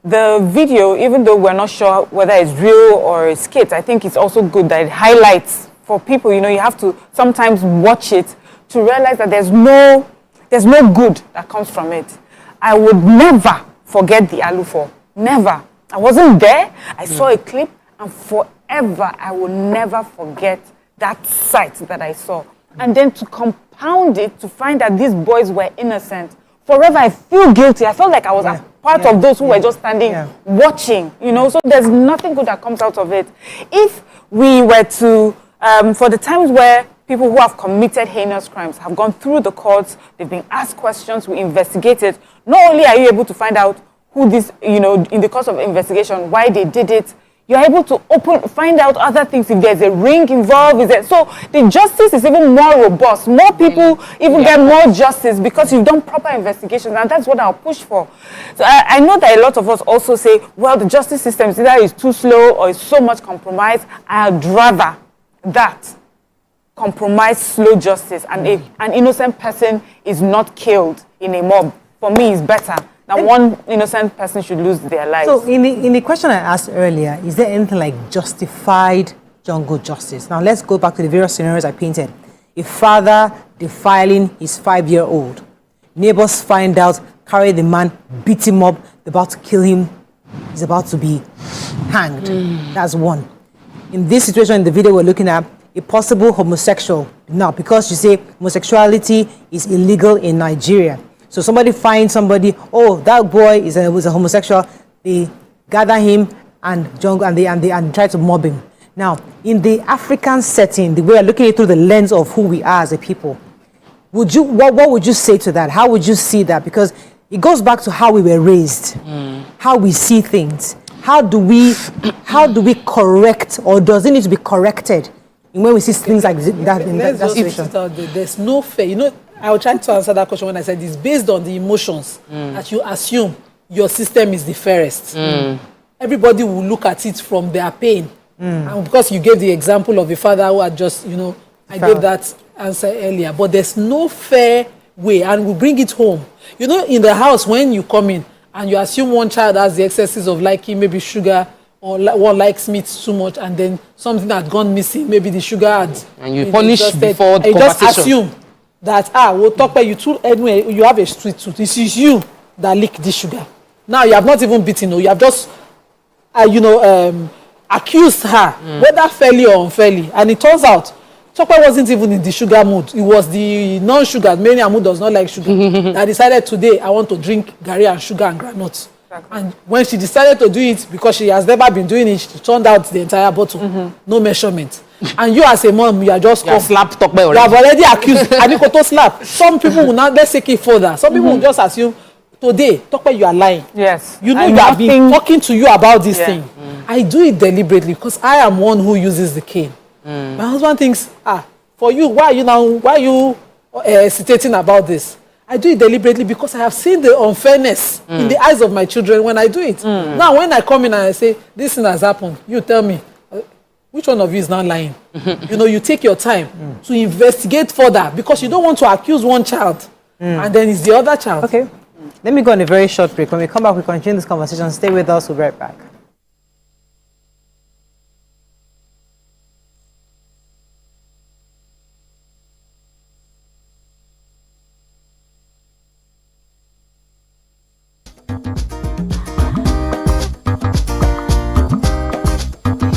The video, even though we're not sure whether it's real or a skit, I think it's also good that it highlights for people, you have to sometimes watch it to realize that there's no good that comes from it. I would never forget the Alufo. Never. I wasn't there. I saw a clip, and forever I will never forget that sight that I saw. And then to compound it, to find that these boys were innocent. Forever I feel guilty. I felt like I was a part of those who were just standing watching, so there's nothing good that comes out of it. If we were to for the times where people who have committed heinous crimes have gone through the courts, they've been asked questions, we investigated. Not only are you able to find out who this, in the course of investigation, why they did it, you're able to find out other things if there's a ring involved. So the justice is even more robust. More people even get more justice because you've done proper investigations, and that's what I'll push for. So I know that a lot of us also say, well, the justice system is either is too slow or is so much compromised. I'd rather that compromise slow justice and an innocent person is not killed in a mob. For me, is better. Now, one innocent person should lose their lives. So, in the question I asked earlier, is there anything like justified jungle justice? Now, let's go back to the various scenarios I painted. A father defiling his 5-year-old. Neighbors find out, carry the man, beat him up, they're about to kill him. He's about to be hanged. That's one. In this situation, in the video we're looking at, a possible homosexual. Now, because you say homosexuality is illegal in Nigeria. So somebody finds somebody, oh, that boy was a homosexual. They gather him and try to mob him. Now, in the African setting, the way we're looking at it through the lens of who we are as a people, what would you say to that? How would you see that? Because it goes back to how we were raised, how we see things. How do we correct, or does it need to be corrected when we see things like that in that situation? There's no fair. I was trying to answer that question when I said it's based on the emotions that you assume your system is the fairest. Everybody will look at it from their pain. And because you gave the example of a father who had just, I gave that answer earlier. But there's no fair way, and we bring it home. In the house, when you come in and you assume one child has the excesses of liking maybe sugar, or one likes meat too much, and then something had gone missing, maybe the sugar had... And you punish before the conversation. You just assume that, we'll talk about you too, anyway, you have a street tooth. This is you that leaked the sugar. Now, you have not even beaten her. You have just, accused her, whether fairly or unfairly. And it turns out, Tope wasn't even in the sugar mood. It was the non-sugar. Many Amu does not like sugar. That decided today, I want to drink gari and sugar and granuts. And when she decided to do it, because she has never been doing it, she turned out the entire bottle. No measurement. And you as a mom, you are just... You have slapped Tope already. You have already accused Anikoto slap. Some people will not, let's take it further. Some people will just assume, today, Tope, you are lying. Yes. You know, I've been talking to you about this thing. I do it deliberately because I am one who uses the cane. My husband thinks, for you, why are you hesitating about this? I do it deliberately because I have seen the unfairness in the eyes of my children when I do it. Now, when I come in and I say, this thing has happened, you tell me, which one of you is not lying? You take your time to investigate further because you don't want to accuse one child and then it's the other child. Okay. Let me go on a very short break. When we come back, we continue this conversation. Stay with us. We'll be right back.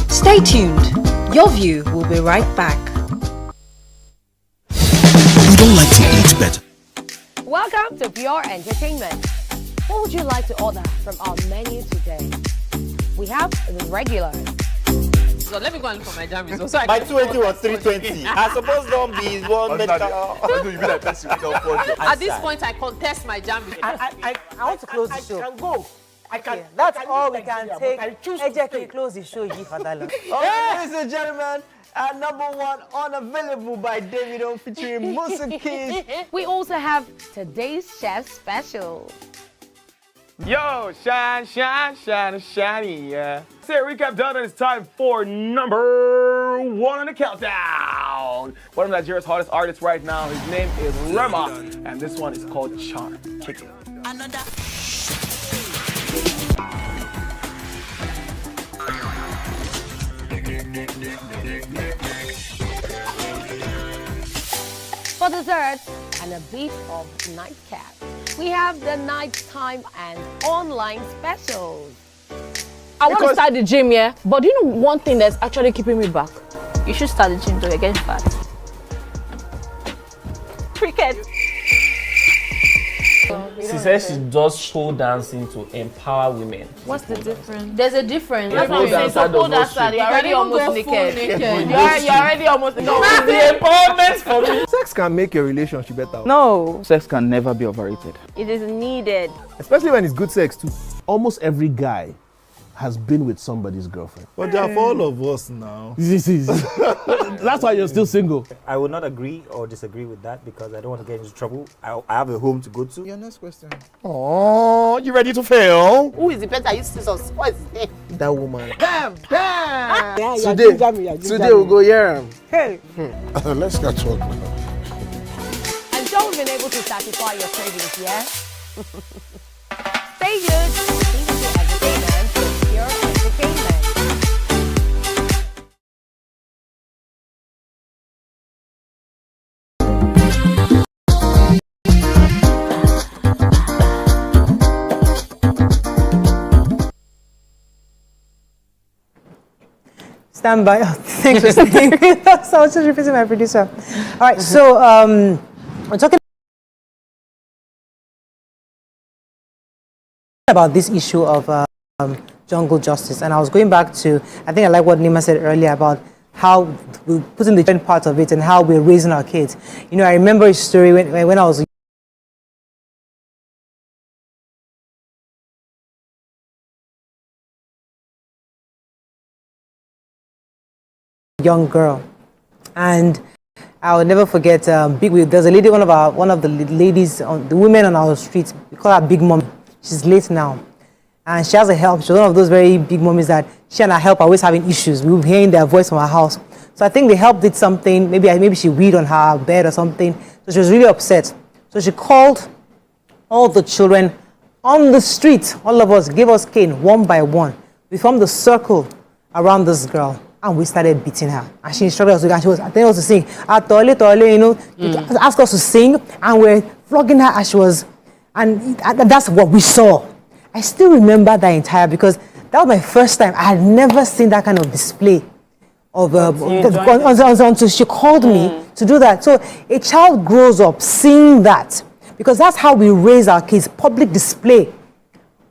Stay tuned. Your View will be right back. You don't like to eat better. Welcome to Pure Entertainment. What would you like to order from our menu today? We have the regulars. So let me go and look for my jam results. My 220 was 320. I suppose don't be one medical. At this point, I contest my jam results. I want to close the show. I can go. That's all we can take. Eje can close the show. Ladies and gentlemen, number one, unavailable by Davido featuring Musa Keys. We also have today's chef special. Yo, shine, shine, shine, shiny, yeah. Say recap done, and it's time for number one on the countdown. One of Nigeria's hottest artists right now, his name is Rema, and this one is called Charm. Check it out. For dessert and a bit of nightcap, we have the nighttime and online specials. I want to start the gym, but do you know one thing that's actually keeping me back? You should start the gym though, you're getting fat. Cricket. She says she does show dancing to empower women. What's the difference? There's a difference. That's what I'm saying. So pole dancer, you're already almost naked. You're already almost naked. No, it's the empowerment for me. Sex can make your relationship better. No. Sex can never be overrated. It is needed. Especially when it's good sex too. Almost every guy has been with somebody's girlfriend. But they are for all of us now. That's why you're still single. I will not agree or disagree with that because I don't want to get into trouble. I have a home to go to. Your next question. Oh, you ready to fail? Who is the person that you scissors? What is his name? That woman. Bam! Yeah, today we'll go here. Hey. Let's get to work now. And so we've been able to satisfy your cravings, yeah? Stay tuned. TVC Entertainment is pure entertainment. Stand by. Oh, thanks for staying with us. I was just repeating my producer. All right, so we're talking about this issue of jungle justice, and I was going back to, I think I like what Nima said earlier about how we put in the different parts of it and how we're raising our kids. You know, I remember a story when I was a young girl, and I will never forget. There's a lady, one of the ladies, the women on our street. We call her Big Mom. She's late now, and she has a help. She's one of those very big mommies that she and her help are always having issues. We were hearing their voice from her house. So I think the help did something. Maybe she weed on her bed or something. So she was really upset. So she called all the children on the street. All of us gave us cane one by one. We formed a circle around this girl. And we started beating her. And she instructed us to, and she was telling us to sing. Asked us to sing, and we're flogging her as she was. And that's what we saw. I still remember that entire, because that was my first time. I had never seen that kind of display of until she called me to do that. So a child grows up seeing that, because that's how we raise our kids, public display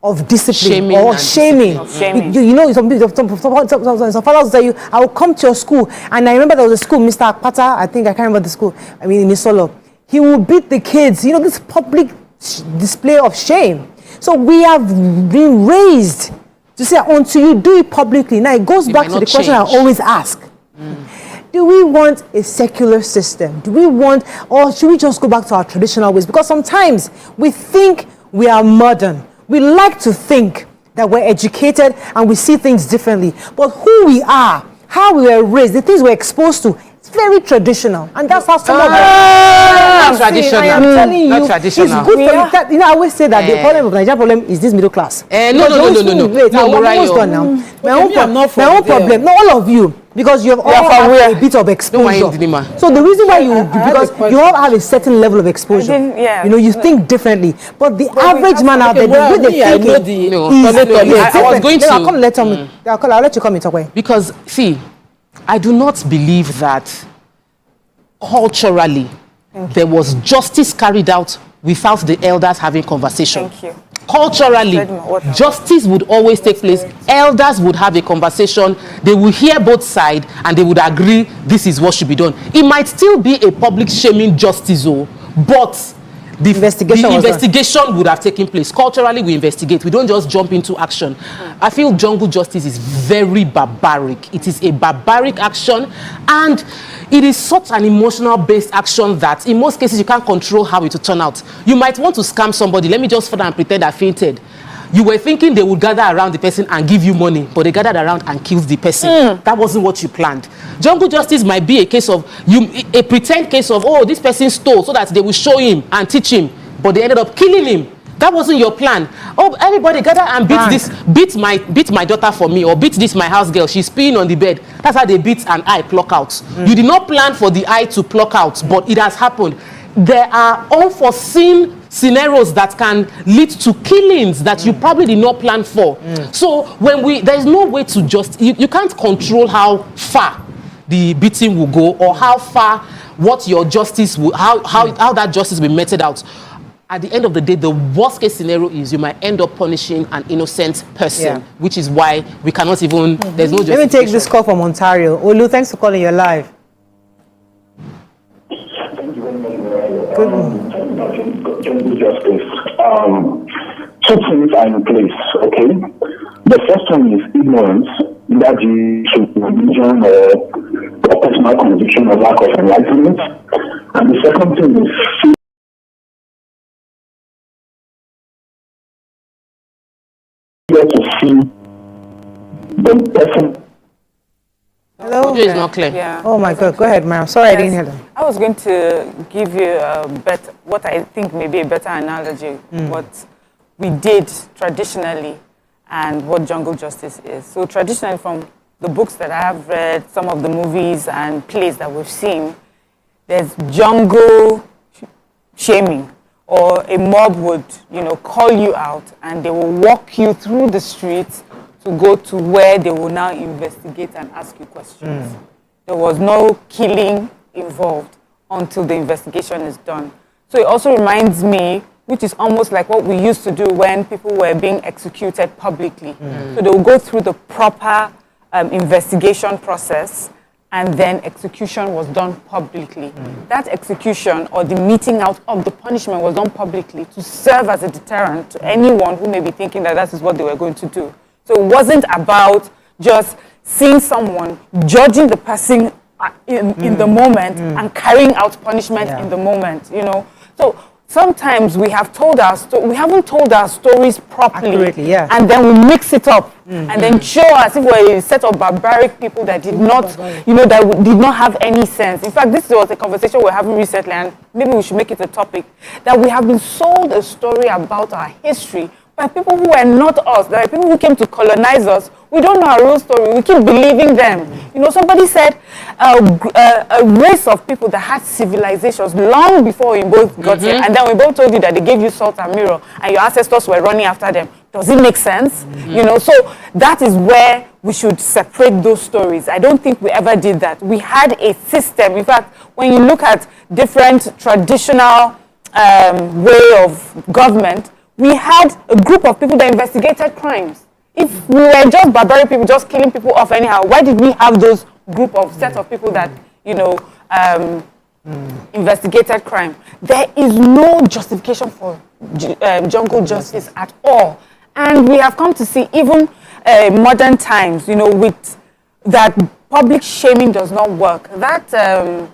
of discipline or shaming. You know, some fathers tell you, I will come to your school. And I remember there was a school, Mr. Akpata, I can't remember the school, in Isolo. He will beat the kids. You know, this public display of shame. So we have been raised to say, until you do it publicly. Now it goes back to the question I always ask. Do we want a secular system? Do we want, or should we just go back to our traditional ways? Because sometimes we think we are modern. We like to think that we're educated and we see things differently. But who we are, how we were raised, the things we're exposed to, it's very traditional. And that's how some of Not traditional. I am telling you, Not traditional. it's good for you. You know, I always say that the problem of Nigerian problem is this middle class. No. Wait, I'm almost done now. My own problem, not all of you. Because you have all had a bit of exposure. So the reason why because you all have a certain level of exposure. You know, you think differently. But the average man out there, the way they think I was going to. I'll let you come and talk away. Because, see, I do not believe that culturally there was justice carried out without the elders having conversation. Thank you. Culturally, justice would always take place. Elders would have a conversation. They would hear both sides and they would agree this is what should be done. It might still be a public shaming justice, but the investigation would have taken place. Culturally, we investigate. We don't just jump into action. I feel jungle justice is very barbaric. It is a barbaric action, and it is such an emotional-based action that in most cases you can't control how it will turn out. You might want to scam somebody. Let me just further and pretend I fainted. You were thinking they would gather around the person and give you money, but they gathered around and killed the person. That wasn't what you planned. Jungle justice might be a case of a pretend case of, oh, this person stole, so that they will show him and teach him, but they ended up killing him. That wasn't your plan. Oh, everybody gather and beat my daughter for me, or beat this my house girl. She's peeing on the bed. That's how they beat an eye pluck out. You did not plan for the eye to pluck out, but it has happened. There are unforeseen scenarios that can lead to killings that you probably did not plan for. So when there is no way to you can't control how far the beating will go, or how far what your justice will, how that justice will be meted out. At the end of the day, the worst case scenario is you might end up punishing an innocent person, which is why we cannot even, there's no justification. Let me take this call from Ontario. Olu, thanks for calling. You're live. Justice. Two things are in place, okay? The first one is ignorance, that is religion or personal conviction or lack of enlightenment. And the second thing is failure to see the person. Hello? Audio is not clear. Yeah. Oh my God, go ahead, ma'am. Sorry, I didn't hear them. I was going to give you what I think may be a better analogy, what we did traditionally and what jungle justice is. So traditionally, from the books that I have read, some of the movies and plays that we've seen, there's jungle shaming, or a mob would, call you out and they will walk you through the streets to go to where they will now investigate and ask you questions. There was no killing involved until the investigation is done. So it also reminds me, which is almost like what we used to do when people were being executed publicly. So they will go through the proper investigation process, and then execution was done publicly. That execution or the meting out of the punishment was done publicly to serve as a deterrent to anyone who may be thinking that that is what they were going to do. So it wasn't about just seeing someone, judging the person in the moment and carrying out punishment in the moment, So sometimes we have told we haven't told our stories properly, and then we mix it up and then show as if we're a set of barbaric people that did not, that did not have any sense. In fact, this was a conversation we're having recently, and maybe we should make it a topic, that we have been sold a story about our history by people who were not us, that are people who came to colonize us. We don't know our real story. We keep believing them. Somebody said a race of people that had civilizations long before we both got here, and then we both told you that they gave you salt and mirror, and your ancestors were running after them. Does it make sense? So that is where we should separate those stories. I don't think we ever did that. We had a system. In fact, when you look at different traditional way of government, we had a group of people that investigated crimes. If we were just barbaric people, just killing people off anyhow, why did we have those group of set of people that, investigated crime? There is no justification for jungle justice at all. And we have come to see, even modern times, with that public shaming does not work. That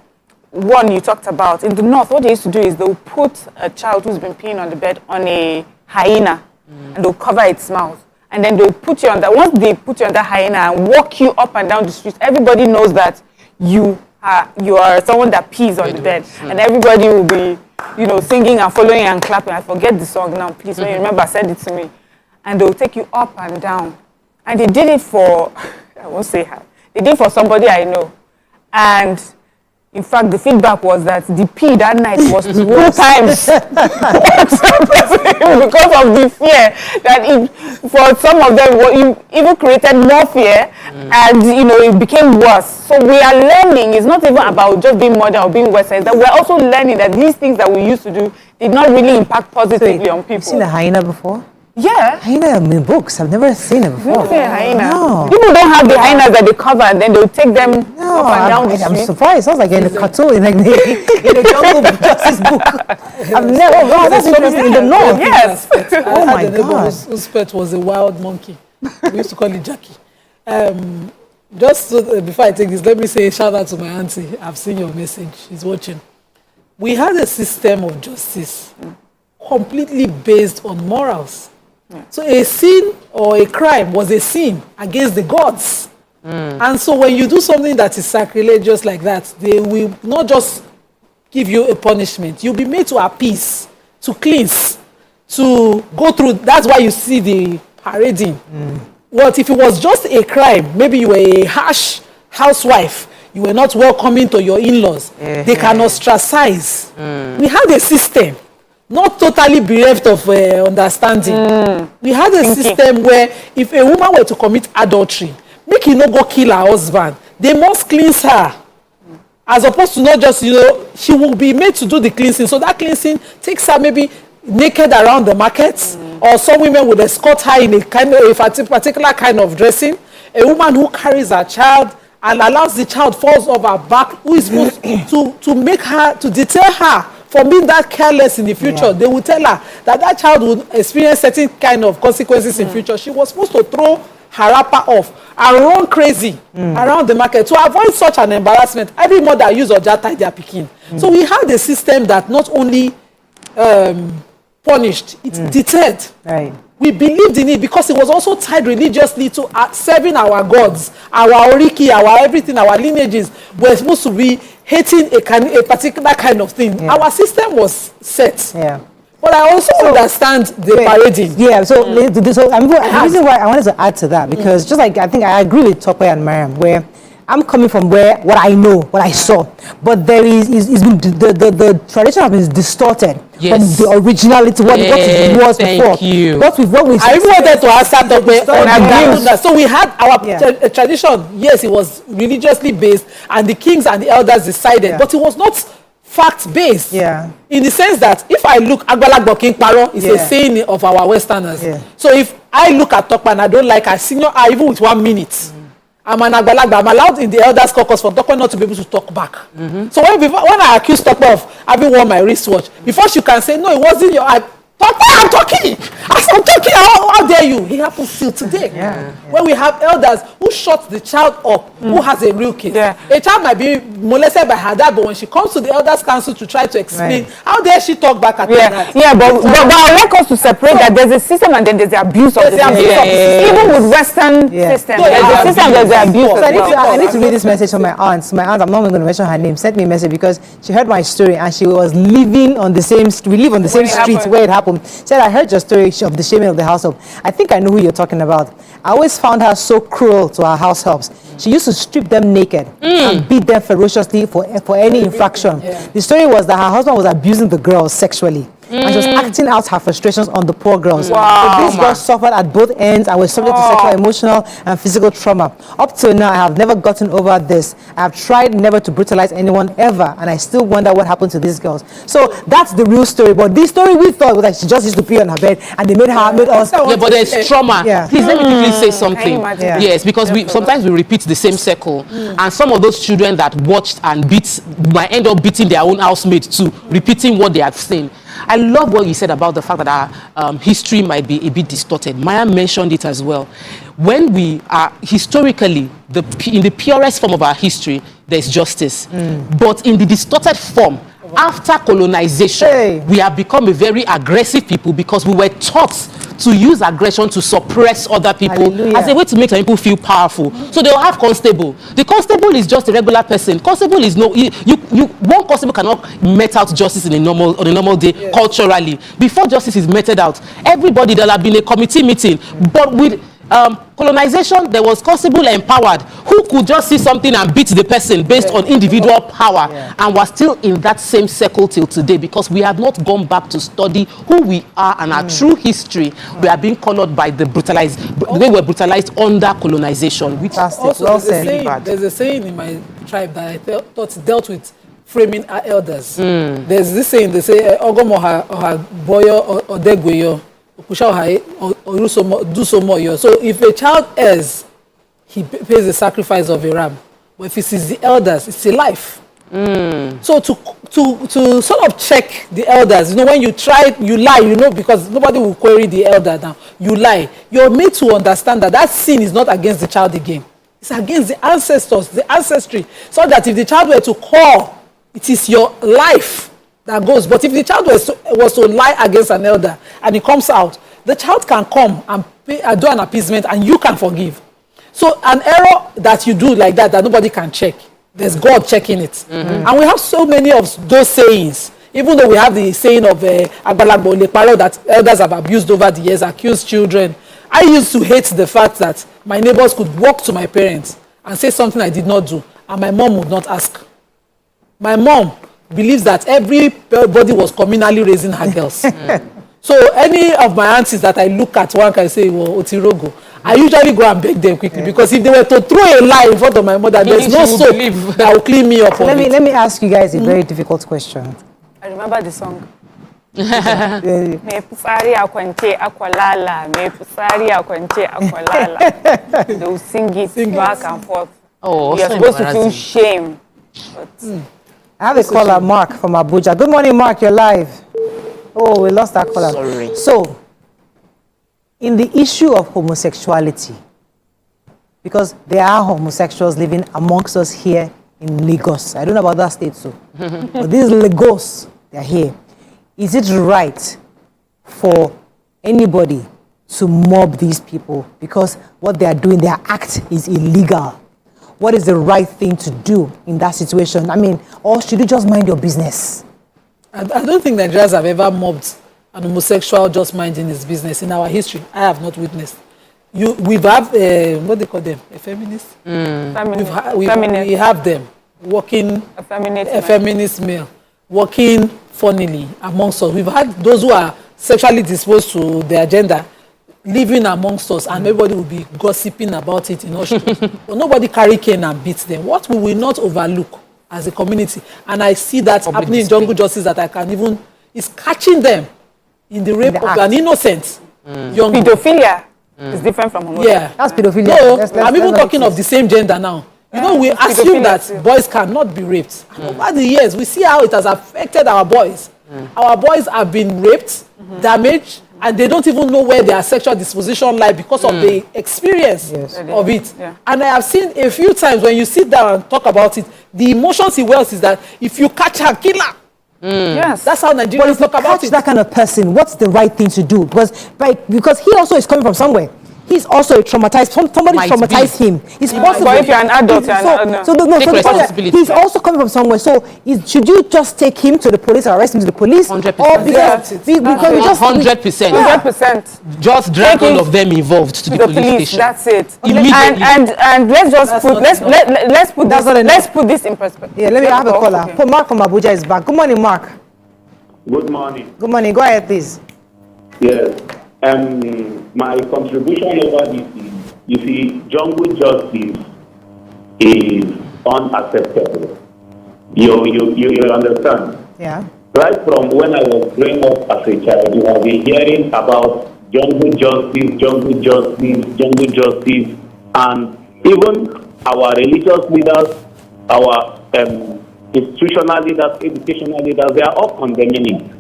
one you talked about, in the north, what they used to do is they'll put a child who's been peeing on the bed on a hyena, and they'll cover its mouth. And then they'll put you on that. Once they put you on that hyena and walk you up and down the street, everybody knows that you are someone that pees on the bed. And everybody will be, singing and following and clapping. I forget the song now, please. When you remember, send it to me. And they'll take you up and down. And they did it for, I won't say how, they did it for somebody I know. And in fact, the feedback was that the pee that night was 2 times because of the fear that for some of them it even created more fear, and it became worse. So we are learning. It's not even about just being modern or being western. That we're also learning that these things that we used to do did not really impact positively on people. You've seen a hyena before? Yeah. Hyena in books. I've never seen it before. Never seen a hyena. No. People don't have the hyenas that they cover and then they'll take them up and down the street. I'm surprised. Sounds like in a cartoon, in a jungle justice book. I've never. Wow, that's interesting. In the north. Yes. Oh my God. Whose pet was a wild monkey. We used to call it Jackie. Before I take this, let me say shout out to my auntie. I've seen your message. She's watching. We had a system of justice completely based on morals. So a sin or a crime was a sin against the gods. And so when you do something that is sacrilegious like that, they will not just give you a punishment. You'll be made to appease, to cleanse, to go through. That's why you see the parading. What if it was just a crime? Maybe you were a harsh housewife. You were not welcoming to your in-laws. They can ostracize. We had a system. Not totally bereft of understanding. We had a system where if a woman were to commit adultery, make you not go kill her husband, they must cleanse her. As opposed to not just, she will be made to do the cleansing. So that cleansing takes her maybe naked around the markets, or some women would escort her in a particular kind of dressing. A woman who carries her child and allows the child falls off her back, who is supposed to make her, to deter her for being that careless in the future, they would tell her that child would experience certain kind of consequences in future. She was supposed to throw her wrapper off and run crazy around the market to avoid such an embarrassment. Every mother use Oja tie their pikin. So we had a system that not only punished, it deterred. Right. We believed in it because it was also tied religiously to serving our gods, our oriki, our everything, our lineages. We're supposed to be hating a particular kind of thing. Yeah. Our system was set. Yeah. But I also understand the parading. Yeah, so the reason why I wanted to add to that, because just like I think I agree with Tope and Mariam, where I'm coming from what I know, what I saw, but there is the tradition has been distorted from the originality, what it was before. I even wanted to ask that. So we had our tradition. Yes, it was religiously based, and the kings and the elders decided, but it was not fact-based. Yeah. In the sense that if I look, Agbalagbo King Paro is a saying of our Westerners. Yeah. So if I look at Tokpa and I don't like, I senior her even with 1 minute. I'm an Agbalagba. I'm allowed in the elders caucus for Tokpa not to be able to talk back. So when I accuse Tokpa of having worn my wristwatch, before she can say, no, it wasn't your... I'm talking. As I'm talking, how dare you? It happens still today. When we have elders who shut the child up, who has a real case. A child might be molested by her dad, but when she comes to the elders council to try to explain, how dare she talk back at that? But I like us to separate that there's a system and then there's the abuse of the system. Even with Western systems, there's a system, there's the abuse. So I need to read this message from my aunt. My aunt, I'm not even going to mention her name, sent me a message because she heard my story and she was living on the same street where it happened. Said, I heard your story of the shaming of the house help. I think I know who you're talking about. I always found her so cruel to our house helps. She used to strip them naked and beat them ferociously for any infraction. The story was that her husband was abusing the girls sexually. And she was acting out her frustrations on the poor girls. Wow. So these girls suffered at both ends and were subject to sexual, emotional, and physical trauma. Up till now, I have never gotten over this. I have tried never to brutalize anyone ever, and I still wonder what happened to these girls. So that's the real story. But this story we thought was that she just used to pee on her bed, and they made us. Yeah, but there's trauma. Please let me quickly say something. Yes, because sometimes we repeat the same circle, and some of those children that watched and beat might end up beating their own housemates too, repeating what they have seen. I love what you said about the fact that our history might be a bit distorted. Maya mentioned it as well. When we are historically, in the purest form of our history, there's justice. But in the distorted form, after colonization, we have become a very aggressive people because we were taught to use aggression to suppress other people as a way to make some people feel powerful. So they'll have constable. The constable is just a regular person. Constable is one constable cannot met out justice on a normal day culturally. Before justice is meted out, everybody, there'll have been a committee meeting. But with colonization, there was constable empowered who could just see something and beat the person based on individual power, and we're still in that same circle till today because we have not gone back to study who we are and our true history. We are being colored by the way we're brutalized under colonization, which also there's a saying in my tribe that I thought dealt with framing our elders. There's this saying, they say ogomo ha boyo odegweyo. So if a child errs, he pays the sacrifice of a ram. But if he sees the elders, it's a life. So to sort of check the elders, when you try, you lie, because nobody will query the elder now. You lie. You're made to understand that sin is not against the child again. It's against the ancestors, the ancestry. So that if the child were to call, it is your life that goes. But if the child was to lie against an elder and it comes out, the child can come and do an appeasement and you can forgive. So an error that you do like that nobody can check, there's God checking it. And we have so many of those sayings. Even though we have the saying of Agbalagbo Leparo that elders have abused over the years, accused children. I used to hate the fact that my neighbors could walk to my parents and say something I did not do, and my mom would not ask. My mom believes that everybody was communally raising her girls. So any of my aunties that I look at, one can say, well, Otirogo, I usually go and beg them quickly because if they were to throw a lie in front of my mother, there's no soap that will clean me up. So let me ask you guys a very difficult question. I remember the song. Me pusari akwante akwalala, me pusari akwante akwalala. They will sing it back and forth. Oh, you're supposed to feel shame. But I have a caller, Mark from Abuja. Good morning, Mark. You're live. Oh, we lost that caller. Sorry. So, in the issue of homosexuality, because there are homosexuals living amongst us here in Lagos. I don't know about that state, so. But these Lagos, they're here. Is it right for anybody to mob these people because what they are doing, their act is illegal? What is the right thing to do in that situation? I mean, or should you just mind your business? I don't think Nigerians have ever mobbed an homosexual just minding his business in our history. I have not witnessed. We've had, what they call them, a feminist? We have them working, a feminist male, working funnily amongst us. We've had those who are sexually disposed to their gender living amongst us, and everybody will be gossiping about it in our streets. But nobody carry cane and beat them. What we will not overlook as a community, and I see that happening in jungle justice, that I can even, is catching them in the rape of an innocent young pedophilia is different from homosexuality. Yeah, that's pedophilia. No, I'm even talking of the same gender now. You know, we assume that boys cannot be raped. Over the years, we see how it has affected our boys. Our boys have been raped, damaged, and they don't even know where their sexual disposition lies because of the experience of it. And I have seen a few times when you sit down and talk about it, the emotions he wells is that if you catch her, kill her. Yes, that's how Nigerians talk about it. That kind of person, what's the right thing to do? Because he also is coming from somewhere. He's also a traumatized. Somebody traumatized him. It's possible. But if you're an adult, he's also coming from somewhere. So should you just take him to the police or arrest him to the police? 100%. Because 100%. Just drag all of them involved to the police station. That's it. Immediately. And let's just put let's put this in perspective. Yeah, let me have a caller. Okay. Mark from Abuja is back. Good morning, Mark. Good morning. Good morning. Go ahead, please. Yes. My contribution over this is, you see, jungle justice is unacceptable. You understand? Yeah. Right from when I was growing up as a child, you have been hearing about jungle justice, and even our religious leaders, our institutional leaders, educational leaders, they are all condemning it.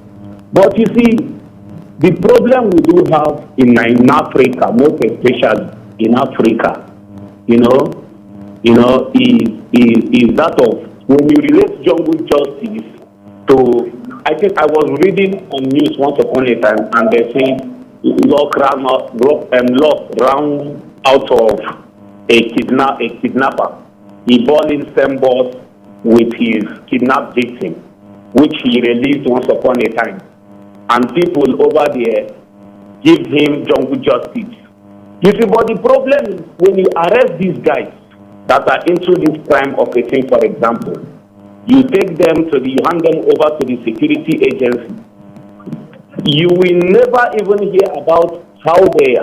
But you see, the problem we do have in Africa, most especially in Africa, is that of when you relate jungle justice to, I think I was reading on news once upon a time, and they say lock round out of a kidnapper. He bought in same bus with his kidnapped victim, which he released once upon a time. And people over there give him jungle justice. You see, but the problem is when you arrest these guys that are into this crime of a thing, for example, you take them you hand them over to the security agency. You will never even hear about how the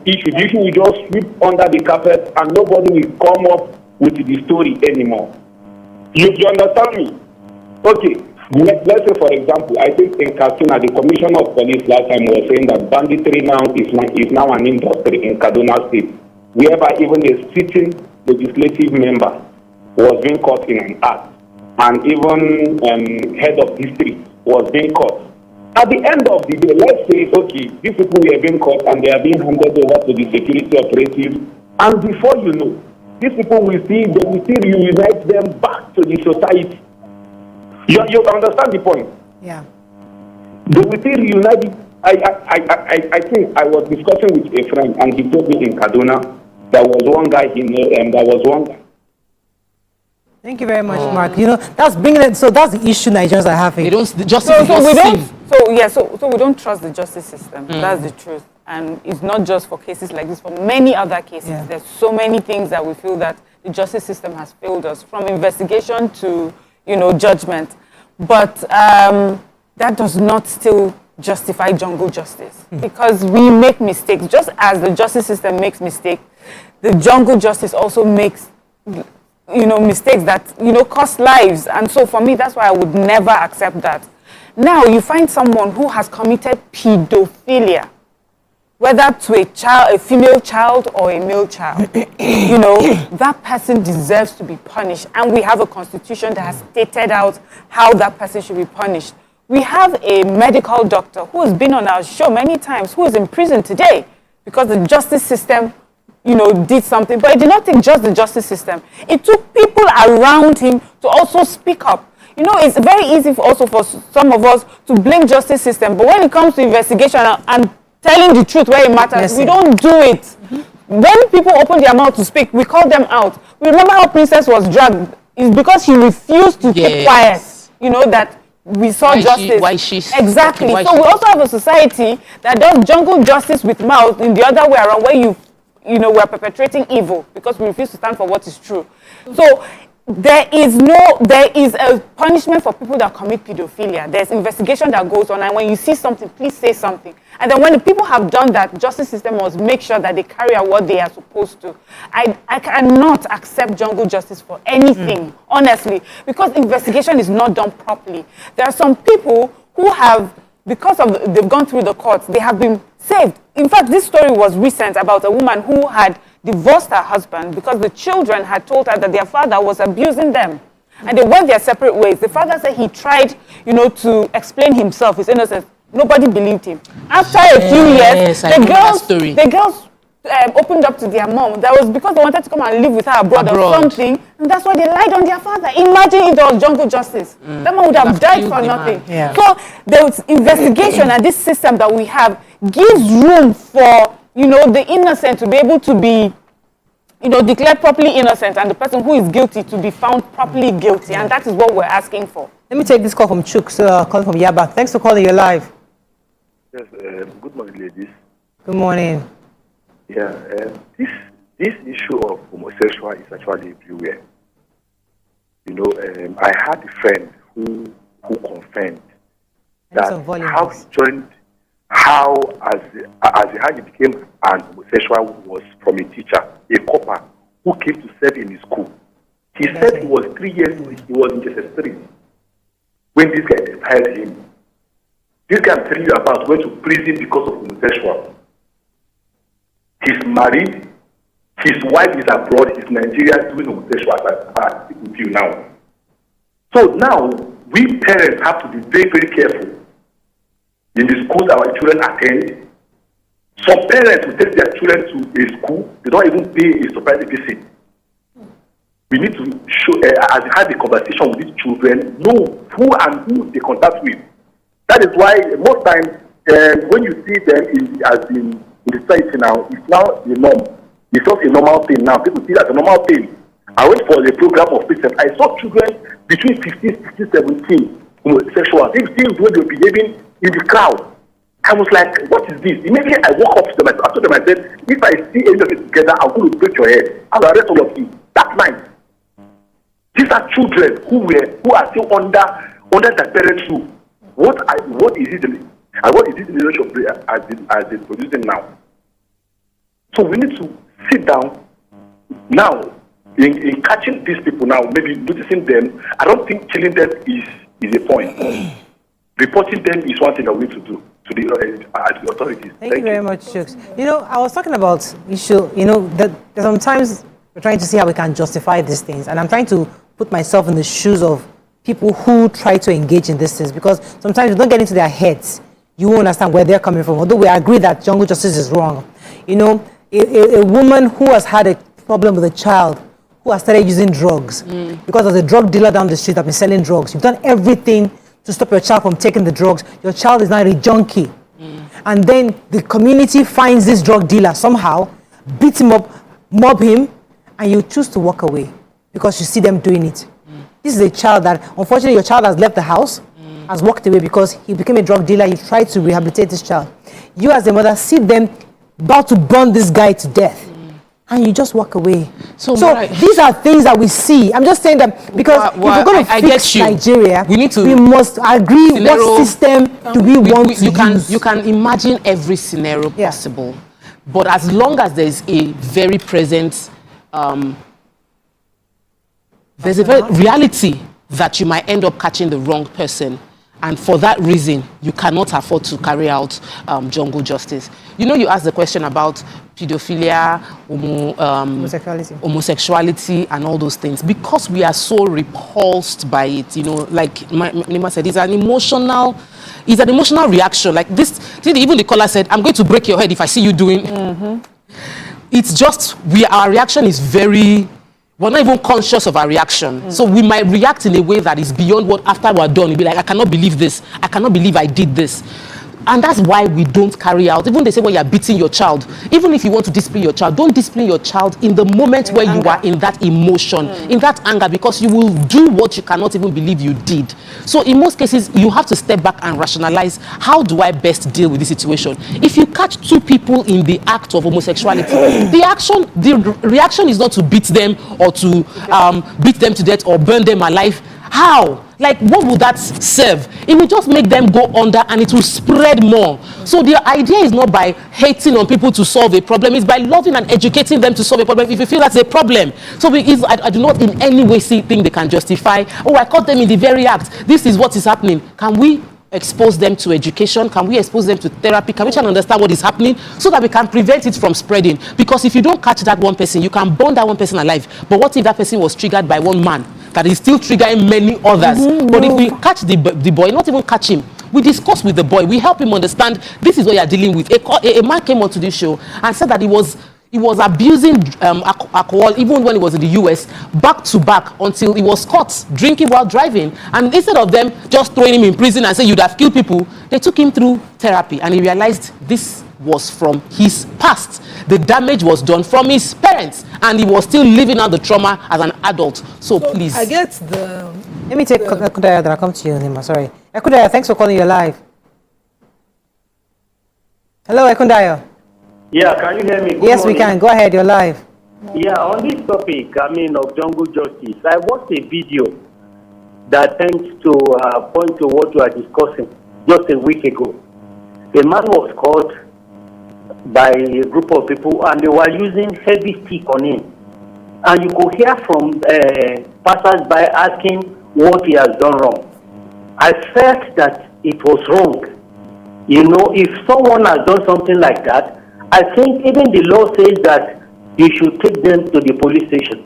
issue will just sweep under the carpet and nobody will come up with the story anymore. You understand me? Okay. Let's say, for example, I think in Kaduna, the commissioner of police last time was saying that banditry now is now an industry in Kaduna State, whereby even a sitting legislative member was being caught in an act, and even head of district was being caught. At the end of the day, let's say, okay, these people were being caught and they are being handed over to the security operatives, and before you know, these people will still reunite them back to the society. You understand the point? Yeah. They will still reunite. I think I was discussing with a friend, and he told me in Kaduna there was one guy he knew, and there was one guy. Thank you very much, Mark. That's bringing it. So that's the issue Nigerians are having. They don't. So we don't trust the justice system. That's the truth. And it's not just for cases like this. For many other cases, there's so many things that we feel that the justice system has failed us, from investigation to judgment. But that does not still justify jungle justice, because we make mistakes. Just as the justice system makes mistakes, the jungle justice also makes mistakes that cost lives. And so for me, that's why I would never accept that. Now you find someone who has committed pedophilia, whether to a child, a female child or a male child, you know, that person deserves to be punished. And we have a constitution that has stated out how that person should be punished. We have a medical doctor who has been on our show many times, who is in prison today because the justice system, you know, did something. But it did not take just the justice system. It took people around him to also speak up. You know, it's very easy for some of us to blame justice system. But when it comes to investigation and telling the truth where it matters, we don't do it. When people open their mouth to speak, we call them out. We remember how Princess was dragged. It's because she refused to keep quiet. You know, that we saw justice. Exactly. So we also have a society that does jungle justice with mouth in the other way around, where you know, we're perpetrating evil because we refuse to stand for what is true. So there is a punishment for people that commit pedophilia. There's investigation that goes on, and when you see something, please say something. And then when the people have done that, justice system must make sure that they carry out what they are supposed to. I cannot accept jungle justice for anything, honestly, because investigation is not done properly. There are some people who have, because of they've gone through the courts, they have been saved. In fact, this story was recent about a woman who had divorced her husband because the children had told her that their father was abusing them. And they went their separate ways. The father said he tried, you know, to explain himself, his innocence. Nobody believed him. After a few years, the girls opened up to their mom. That was because they wanted to come and live with her abroad or something. And that's why they lied on their father. Imagine if there was jungle justice. That man would have died for nothing. Yeah. So the investigation and this system that we have gives room for, you know, the innocent to be able to be, you know, declared properly innocent, and the person who is guilty to be found properly guilty. And that is what we're asking for. Let me take this call from Chuks, calling from Yaba. Thanks for calling. You're live. Yes, good morning, ladies. Good morning. Yeah, this issue of homosexual is actually everywhere. You know, I had a friend who confirmed that how he joined, how he became an homosexual was from a teacher, a copper who came to serve in his school. He said he was 3 years, he was in SS3 when this guy hired him. This guy I'm telling you about went to prison because of homosexual. He's married, his wife is abroad, he's in Nigeria doing homosexual as I speak with you now. So now, we parents have to be very, very careful in the schools our children attend. Some parents will take their children to a school, they don't even pay a surprise visit. We need to show, as we have a conversation with these children, know who they contact with. That is why most times when you see them in the society now, it's now the norm. It's not a normal thing now. People see that as a normal thing. I went for the program of President. I saw children between 15, 16, 17 homosexual. These things when they were behaving in the crowd. I was like, what is this? Immediately I woke up to them. I told them, I said, if I see any of it together, I'm going to break your head. I'll arrest all of you. That night. These are children who are still under their parents' rule. What is it the relationship as it's producing now? So we need to sit down now in catching these people now, maybe noticing them. I don't think killing them is a point. Reporting them is one thing that we need to do to the authorities. Thank you very much, Chuks. You know, I was talking about issue, you know, that sometimes we're trying to see how we can justify these things. And I'm trying to put myself in the shoes of people who try to engage in these things, because sometimes you don't get into their heads. You won't understand where they're coming from, although we agree that jungle justice is wrong. You know, a woman who has had a problem with a child who has started using drugs because there's a drug dealer down the street that's been selling drugs. You've done everything to stop your child from taking the drugs. Your child is now a junkie. And then the community finds this drug dealer somehow, beat him up, mob him, and you choose to walk away because you see them doing it. This is a child that, unfortunately, your child has left the house, has walked away because he became a drug dealer. You tried to rehabilitate this child. You as a mother see them about to burn this guy to death, and you just walk away. So these are things that we see. I'm just saying that because if we're going to fix Nigeria, we must agree what system do we want to use. You can imagine every scenario possible, but as long as there is a very present there's a reality that you might end up catching the wrong person, And for that reason, you cannot afford to carry out jungle justice. You know, you asked the question about pedophilia, homosexuality, and all those things. Because we are so repulsed by it, you know, like Nima said, it's an emotional reaction. Like this, even the caller said, I'm going to break your head if I see you doing. It's just, our reaction is we're not even conscious of our reaction. So we might react in a way that is beyond what after we're done. You'll be like, I cannot believe this. I cannot believe I did this. And that's why we don't carry out. Even they say when you're beating your child, even if you want to discipline your child, don't discipline your child in the moment where you are in that emotion, in that anger, because you will do what you cannot even believe you did. So in most cases, you have to step back and rationalize, how do I best deal with this situation? If you catch two people in the act of homosexuality, the reaction is not to beat them or to beat them to death or burn them alive. How? Like, what would that serve? It will just make them go under and it will spread more. So the idea is not by hating on people to solve a problem. It's by loving and educating them to solve a problem if you feel that's a problem. So I do not in any way think they can justify, oh, I caught them in the very act. This is what is happening. Can we expose them to education? Can we expose them to therapy? Can we try and understand what is happening so that we can prevent it from spreading? Because if you don't catch that one person, you can burn that one person alive. But what if that person was triggered by one man that is still triggering many others? But if we catch the boy, not even catch him, we discuss with the boy, we help him understand this is what you're dealing with. A man came onto this show and said that he was abusing alcohol even when he was in the US, back to back, until he was caught drinking while driving. And instead of them just throwing him in prison and saying you'd have killed people, they took him through therapy and he realized this was from his past. The damage was done from his parents and he was still living out the trauma as an adult. So please. I get the... Let me take Ekudaya, then I'll come to you, Nima. Sorry. Ekudaya, thanks for calling. You're live. Hello, Ekudaya. Yeah, can you hear me? Yes, we can. Go ahead. You're live. Yeah, on this topic, of jungle justice, I watched a video that tends to point to what you are discussing just a week ago. A man was caught by a group of people and they were using heavy stick on him. And you could hear from passers-by asking what he has done wrong. I felt that it was wrong. You know, if someone has done something like that, I think even the law says that you should take them to the police station.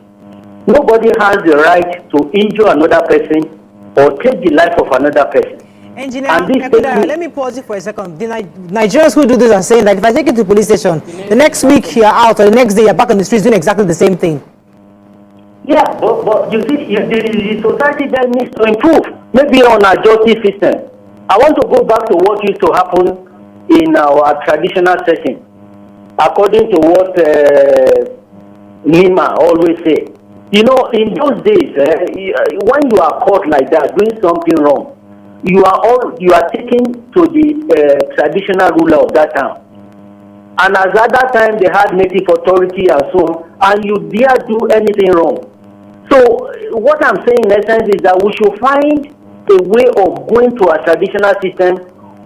Nobody has the right to injure another person or take the life of another person. Engineer, let me pause you for a second. The Nigerians who do this are saying that if I take you to the police station, the next week you're out or the next day you're back on the streets doing exactly the same thing. Yeah, but you see, the society then needs to improve, maybe on our justice system. I want to go back to what used to happen in our traditional setting. According to what Nima always say, you know, in those days, when you are caught like that, doing something wrong, you are taken to the traditional ruler of that town. And as at that time, they had native authority and so on, and you dare do anything wrong. So what I'm saying in essence is that we should find a way of going to a traditional system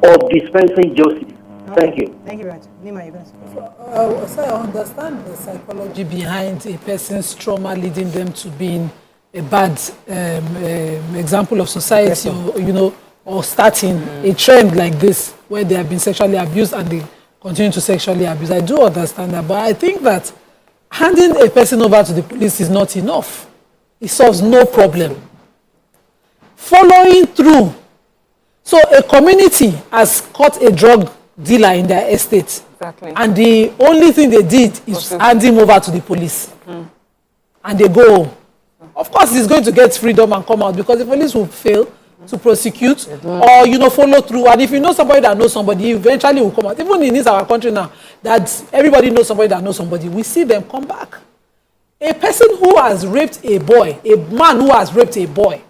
of dispensing justice. Thank you. Thank you very much. Nima, you're going to speak. So I understand the psychology behind a person's trauma leading them to being a bad example of society, or starting a trend like this where they have been sexually abused and they continue to sexually abuse. I do understand that, but I think that handing a person over to the police is not enough. It solves no problem. Following through. So a community has caught a drug dealer in their estate. Exactly. And the only thing they did is hand him over to the police. And they go home. Of course, he's going to get freedom and come out because the police will fail to prosecute or, follow through. And if you know somebody that knows somebody, eventually will come out. Even in this our country now, that everybody knows somebody that knows somebody, we see them come back. A person who has raped a boy, a man who has raped a boy,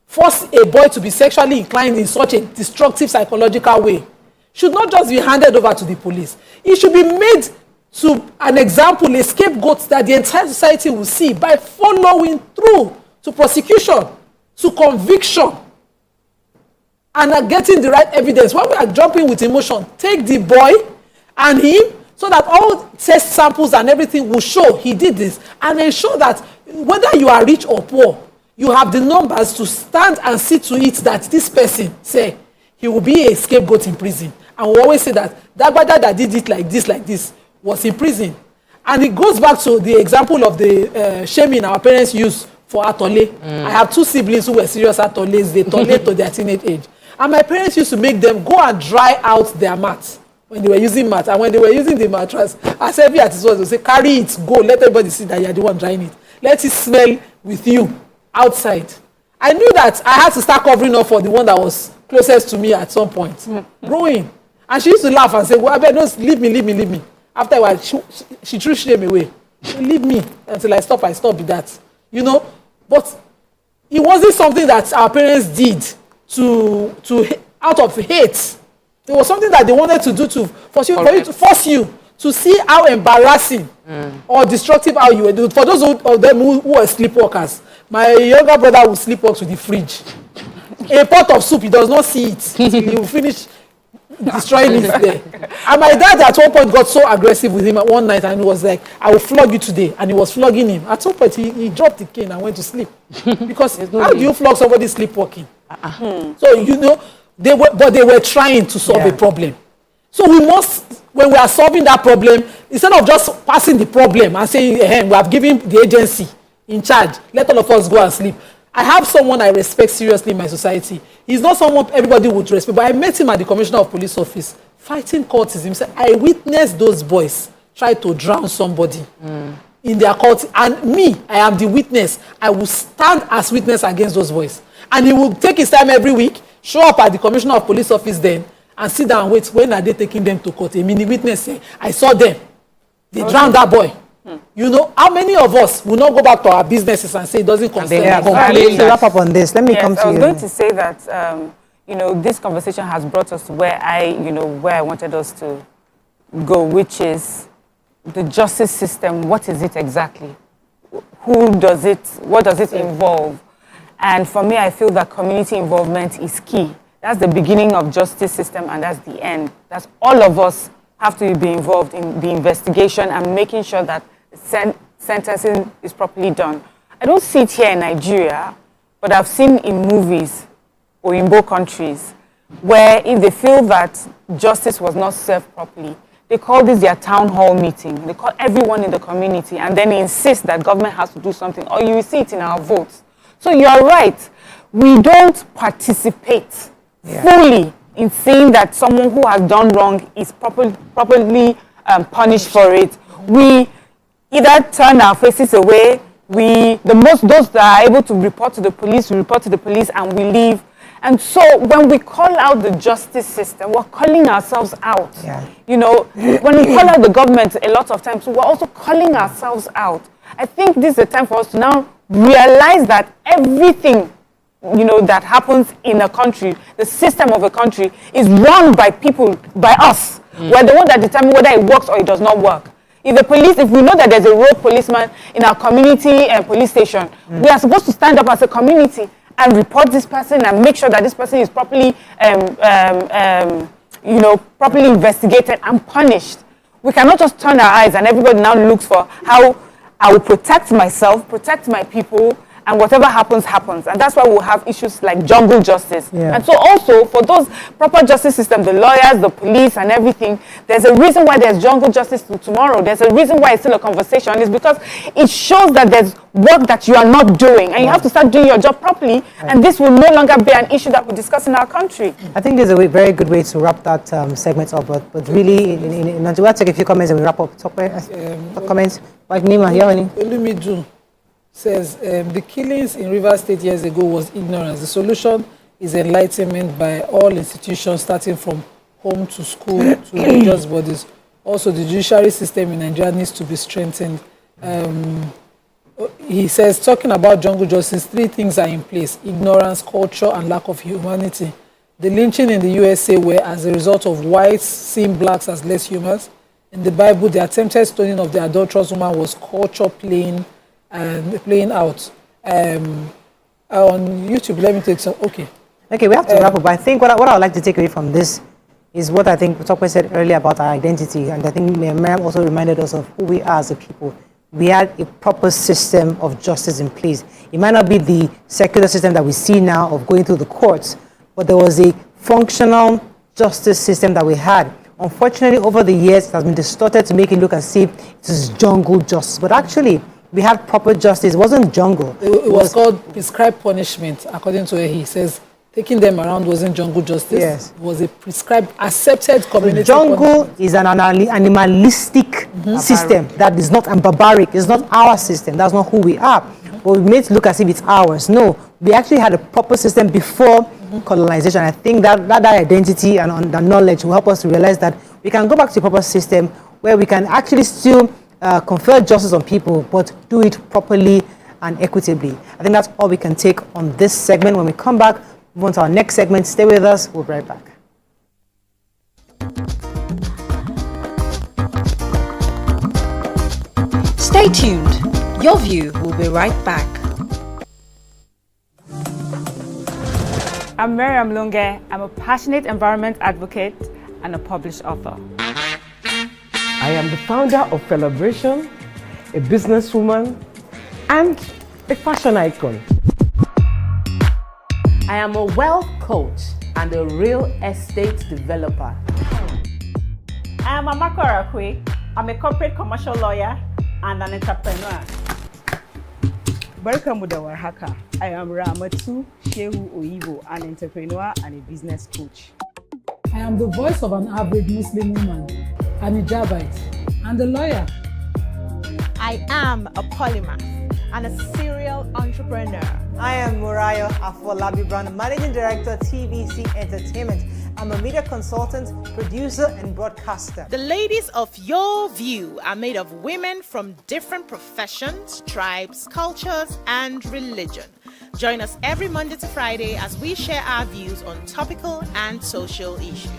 force a boy to be sexually inclined in such a destructive psychological way, should not just be handed over to the police. It should be made to an example, a scapegoat that the entire society will see by following through to prosecution, to conviction, and getting the right evidence. When we are jumping with emotion, take the boy and him so that all test samples and everything will show he did this, and ensure that whether you are rich or poor, you have the numbers to stand and see to it that this person, say, he will be a scapegoat in prison. And we always say that brother that did it like this, was in prison. And it goes back to the example of the shaming our parents use for atole. I have 2 siblings who were serious atoles. They tollate to their teenage age. And my parents used to make them go and dry out their mats when they were using mat. And when they were using the mattress, as heavy as it was, they say, carry it, go, let everybody see that you're the one drying it. Let it smell with you outside. I knew that I had to start covering up for the one that was closest to me at some point. Growing. And she used to laugh and say, well, I better don't leave me. After a while, she threw shame away. Leave me until I stop with that. You know? But it wasn't something that our parents did to out of hate. It was something that they wanted to do to force you to see how embarrassing or destructive how you were. For those of them who were sleepwalkers, my younger brother would sleepwalk to the fridge. A pot of soup, he does not see it. He will finish destroying it there. And my dad at one point got so aggressive with him at one night and he was like, I will flog you today. And he was flogging him. At some point, he dropped the cane and went to sleep. Because how do you flog somebody sleepwalking? So, you know, they were trying to solve a problem. So we must, when we are solving that problem, instead of just passing the problem and saying, hey, we have given the agency in charge, let all of us go and sleep. I have someone I respect seriously in my society. He's not someone everybody would respect, but I met him at the Commissioner of Police office fighting cultism. He said, I witnessed those boys try to drown somebody in their cult. And me, I am the witness. I will stand as witness against those boys. And he will take his time every week, show up at the Commissioner of Police office then, and sit down and wait. When are they taking them to court? A mini witness say, I saw them. They drowned that boy. You know, how many of us will not go back to our businesses and say it doesn't concern us? To wrap up on this, let me come to you. I was going to say that, you know, this conversation has brought us to where I wanted us to go, which is the justice system. What is it exactly? Who does it? What does it involve? And for me, I feel that community involvement is key. That's the beginning of justice system and that's the end. That's all of us have to be involved in the investigation and making sure that sentencing is properly done. I don't see it here in Nigeria, but I've seen in movies or in both countries where if they feel that justice was not served properly, they call this their town hall meeting. They call everyone in the community and then insist that government has to do something, or you will see it in our votes. So you're right. We don't participate fully in saying that someone who has done wrong is properly punished for it. We either turn our faces away. Those that are able to report to the police, we report to the police and we leave. And so when we call out the justice system, we're calling ourselves out. You know, when we call out the government, a lot of times we're also calling ourselves out. I think this is a time for us to now realize that everything, you know, that happens in a country, the system of a country, is run by people, by us. We're the one that determine whether it works or it does not work. If we know that there's a rogue policeman in our community police station, we are supposed to stand up as a community and report this person and make sure that this person is properly, properly investigated and punished. We cannot just turn our eyes and everybody now looks for how I will protect myself, protect my people, and whatever happens, happens. And that's why we'll have issues like jungle justice. And so also, for those proper justice system, the lawyers, the police, and everything, there's a reason why there's jungle justice tomorrow. There's a reason why it's still a conversation. It's because it shows that there's work that you are not doing, and you have to start doing your job properly, and this will no longer be an issue that we discuss in our country. I think there's a very good way to wrap that segment up, but really, we'll take a few comments and we wrap up. Comments? Like Nima, you have any? Olumiju says, the killings in Rivers State years ago was ignorance. The solution is enlightenment by all institutions, starting from home to school to religious bodies. Also, the judiciary system in Nigeria needs to be strengthened. He says, talking about jungle justice, 3 things are in place: ignorance, culture, and lack of humanity. The lynching in the USA were as a result of whites seeing blacks as less humans. In the Bible, the attempted stoning of the adulterous woman was culture playing out. On YouTube, let me take some. Okay, we have to wrap up. I think what I would like to take away from this is what I think Topical said earlier about our identity, and I think Miriam also reminded us of who we are as a people. we had a proper system of justice in place. It might not be the secular system that we see now of going through the courts, but there was a functional justice system that we had. Unfortunately, over the years, it has been distorted to make it look as if it is jungle justice. But actually, we had proper justice. It wasn't jungle. It was called prescribed punishment, according to where he says. Taking them around wasn't jungle justice. Yes. It was a prescribed, accepted community. Jungle is an animalistic system that is not barbaric. It's not our system. That's not who we are. But we made it look as if it's ours. No, we actually had a proper system before colonization. I think that identity and the knowledge will help us to realize that we can go back to a proper system where we can actually still confer justice on people, but do it properly and equitably. I think that's all we can take on this segment. When we come back, move on to our next segment. Stay with us. We'll be right back. Stay tuned. Your View will be right back. I'm Miriam Lunge. I'm a passionate environment advocate and a published author. I am the founder of Celebration, a businesswoman, and a fashion icon. I am a wealth coach and a real estate developer. I am Amako Arakwe. I'm a corporate commercial lawyer and an entrepreneur. Barkamu da warhaka. I am Ramatu Shehu Oyibo, an entrepreneur and a business coach. I am the voice of an average Muslim woman, an hijabite, and a lawyer. I am a polymath and a serial entrepreneur. I am Murayo Afolabi Brown, Managing Director, TVC Entertainment. I'm a media consultant, producer, and broadcaster. The ladies of Your View are made of women from different professions, tribes, cultures, and religion. Join us every Monday to Friday as we share our views on topical and social issues.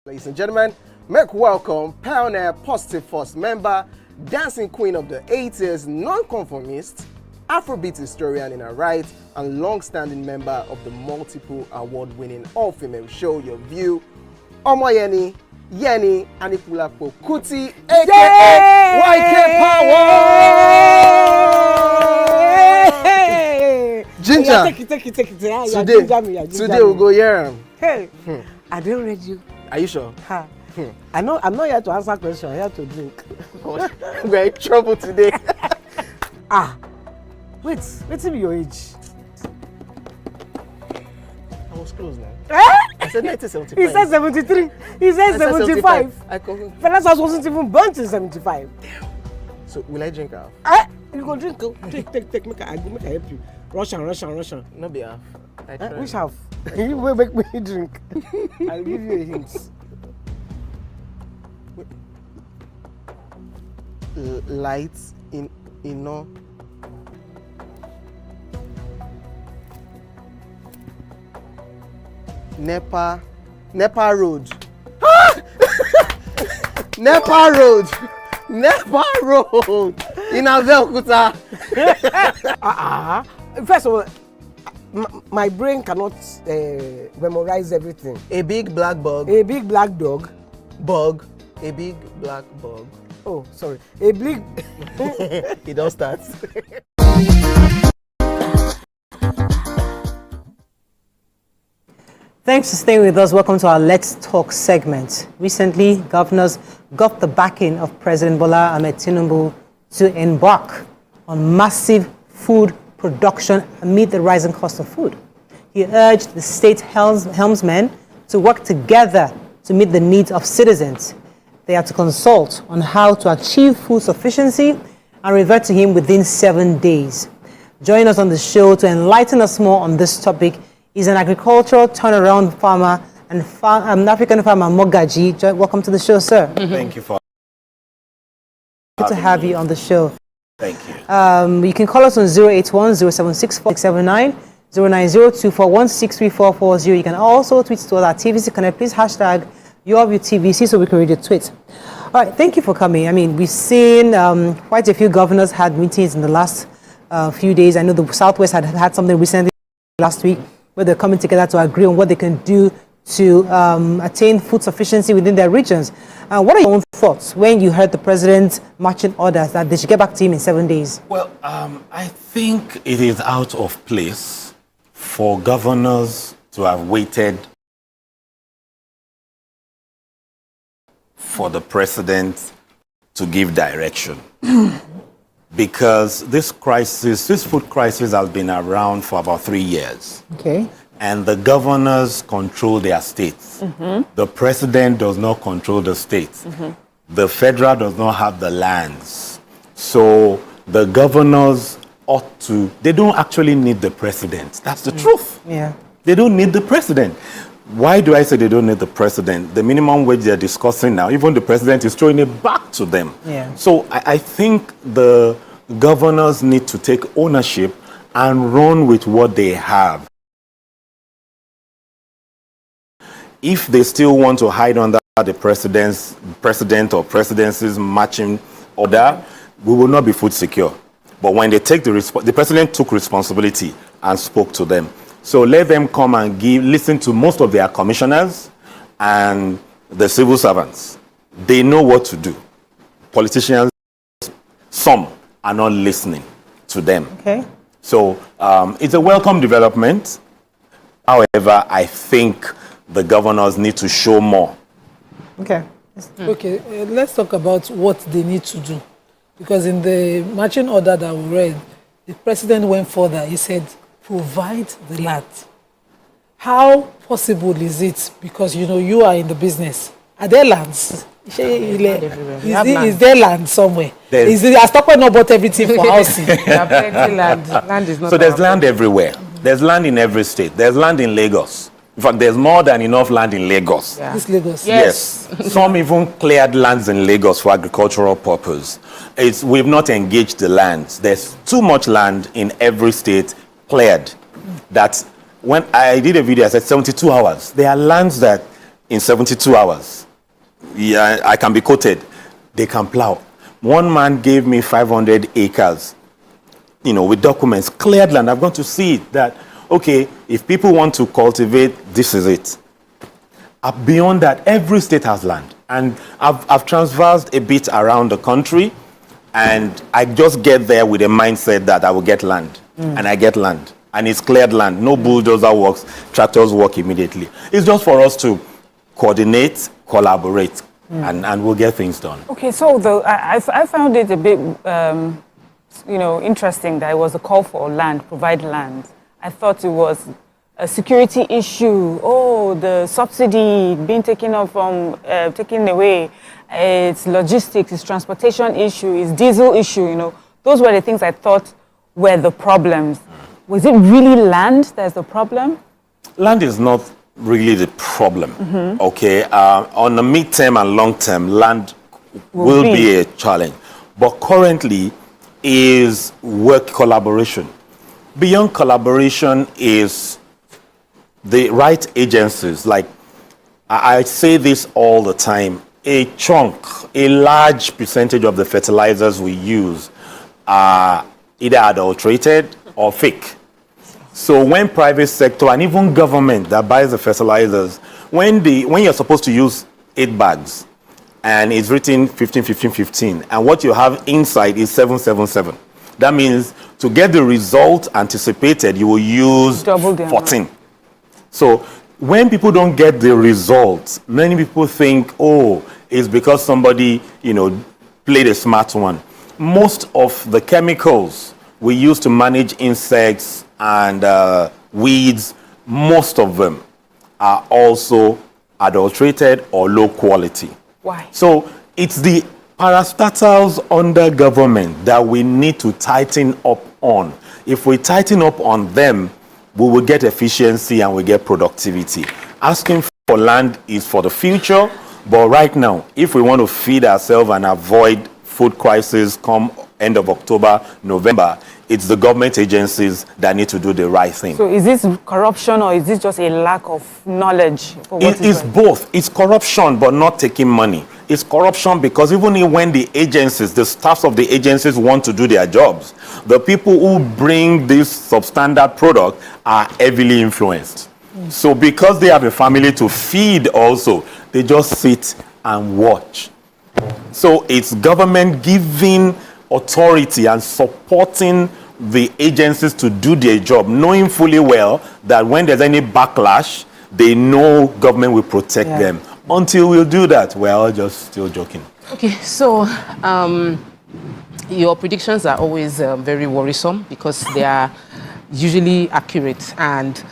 Ladies and gentlemen, make welcome pioneer Positive Force member, dancing queen of the 80s, non-conformist, Afrobeat historian in her right, and long-standing member of the multiple award-winning all-female show Your View, Omoyeni, Yeni, Anikulapo Kuti, aka YK Power! Ginger! Take it. Today we'll go here. Hey, I don't read you. Are you sure? Ha. I'm not here to answer questions, I'm here to drink. We're in trouble today. Wait till your age. I was close now. Eh? I said 1975. He said 73. He said 75. Fellas wasn't even born till 75. So will I drink half? You go drink. Take. Make I help you. Rush on. No be half. Which half? You will make me drink. I'll give you a hint. Lights in no. Nepa Road. Nepa Road in Abeokuta. First of all, my brain cannot memorize everything. A big black bug. A big black dog. Bug. A big black bug. Oh, sorry. A big. It don't start. Thanks for staying with us. Welcome to our Let's Talk segment. Recently, governors got the backing of President Bola Ahmed Tinubu to embark on massive food production amid the rising cost of food. He urged the state helmsmen to work together to meet the needs of citizens. They are to consult on how to achieve food sufficiency and revert to him within 7 days. Join us on the show to enlighten us more on this topic is an agricultural turnaround farmer and African Farmer Mogaji. Welcome to the show, sir. Thank you for Good to have you on the show. Thank you. You can call us on 081-0764-679, 090-241-63440. You can also tweet to us at TVC Connect. Please hashtag YourViewTVC so we can read your tweet. All right, thank you for coming. I mean, we've seen quite a few governors had meetings in the last few days. I know the Southwest had something recently last week where they're coming together to agree on what they can do to attain food sufficiency within their regions. What are your own thoughts when you heard the president's marching orders that they should get back to him in 7 days? Well, I think it is out of place for governors to have waited for the president to give direction. Because this food crisis has been around for about 3 years. Okay. And the governors control their states. The president does not control the states. The federal does not have the lands. So the governors ought to, they don't actually need the president. That's the truth. Yeah. They don't need the president. Why do I say they don't need the president? The minimum wage they're discussing now, even the president is throwing it back to them. Yeah. So I think the governors need to take ownership and run with what they have. If they still want to hide under the president or presidency's marching order, we will not be food secure. But when they take the president took responsibility and spoke to them. So let them come and listen to most of their commissioners and the civil servants. They know what to do. Politicians, some are not listening to them. Okay. So it's a welcome development. However, I think the governors need to show more. Okay. Okay, let's talk about what they need to do. Because in the marching order that we read, the president went further. He said, provide the land. How possible is it? Because, you know, you are in the business. Are there lands? Is there land somewhere? Has Topical not bought everything for housing? Land is not so there's land everywhere. There's land in every state. There's land in Lagos. In fact, there's more than enough land in Lagos. Yeah. This Lagos? Yes. Some even cleared lands in Lagos for agricultural purpose. We've not engaged the lands. There's too much land in every state cleared. That when I did a video, I said 72 hours. There are lands that in 72 hours, yeah, I can be quoted, they can plow. One man gave me 500 acres, you know, with documents, cleared land. I've gone to see it that, okay, if people want to cultivate, this is it. Beyond that, every state has land. And I've transversed a bit around the country, and I just get there with a mindset that I will get land. And I get land. And it's cleared land. No bulldozer works, tractors work immediately. It's just for us to coordinate, collaborate, and we'll get things done. Okay, so I found it a bit, you know, interesting that it was a call for land, provide land. I thought it was a security issue. Oh, the subsidy being taken away. It's logistics, it's transportation issue, it's diesel issue. You know, those were the things I thought were the problems. Was it really land that's the problem? Land is not really the problem. Okay, on the mid-term and long-term, land will be a challenge. But currently is work collaboration. Beyond collaboration is the right agencies. Like I say this all the time, a large percentage of the fertilizers we use are either adulterated or fake. So when private sector and even government that buys the fertilizers, when you're supposed to use 8 bags and it's written 15, 15, 15, and what you have inside is 777. That means to get the result anticipated, you will use 14. So when people don't get the results, many people think, oh, it's because somebody, you know, played a smart one. Most of the chemicals we use to manage insects and weeds, most of them are also adulterated or low quality. Why? So it's the parastatals under government that we need to tighten up on. If we tighten up on them, we will get efficiency and we get productivity. Asking for land is for the future, but right now, if we want to feed ourselves and avoid food crisis come end of October, November, it's the government agencies that need to do the right thing. So is this corruption or is this just a lack of knowledge? It's both. It's corruption, but not taking money. It's corruption because even when the agencies, the staffs of the agencies want to do their jobs, the people who bring this substandard product are heavily influenced. So because they have a family to feed also, they just sit and watch. So it's government giving authority and supporting the agencies to do their job, knowing fully well that when there's any backlash, they know government will protect them. Until we'll do that, we're all just still joking. Okay, so your predictions are always very worrisome because they are usually accurate, and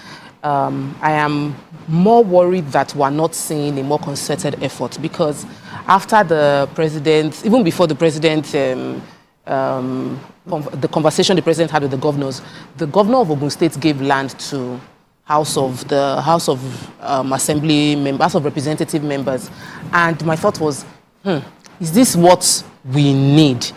I am more worried that we're not seeing a more concerted effort, because after the president, even before the president, the conversation the president had with the governors, the governor of Ogun State gave land to House of Assembly members, House of Representative members, and my thought was, is this what we need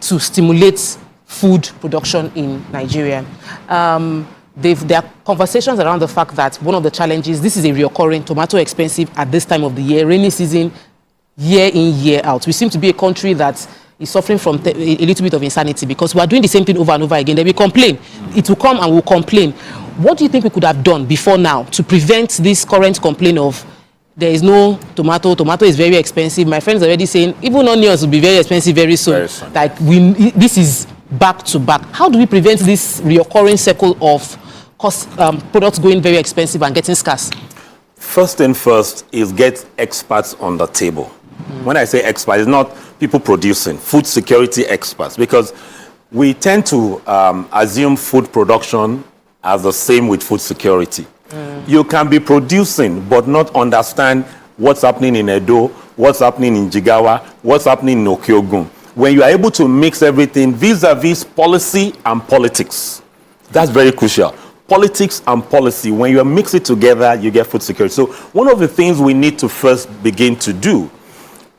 to stimulate food production in Nigeria? There are conversations around the fact that one of the challenges, this is a recurring, tomato expensive at this time of the year, rainy season, year in, year out. We seem to be a country that is suffering from a little bit of insanity because we are doing the same thing over and over again. Then we complain. It will come and we'll complain. What do you think we could have done before now to prevent this current complaint of there is no tomato, tomato is very expensive? My friends are already saying even onions will be very expensive very soon. Like this is back to back. How do we prevent this recurring cycle of products going very expensive and getting scarce? First thing first is get experts on the table. When I say experts, it's not people producing, food security experts, because we tend to assume food production as the same with food security. You can be producing but not understand what's happening in Edo, what's happening in Jigawa, what's happening in Okyogun. When you are able to mix everything vis-a-vis policy and politics, that's very crucial. Politics and policy, when you mix it together, you get food security. So one of the things we need to first begin to do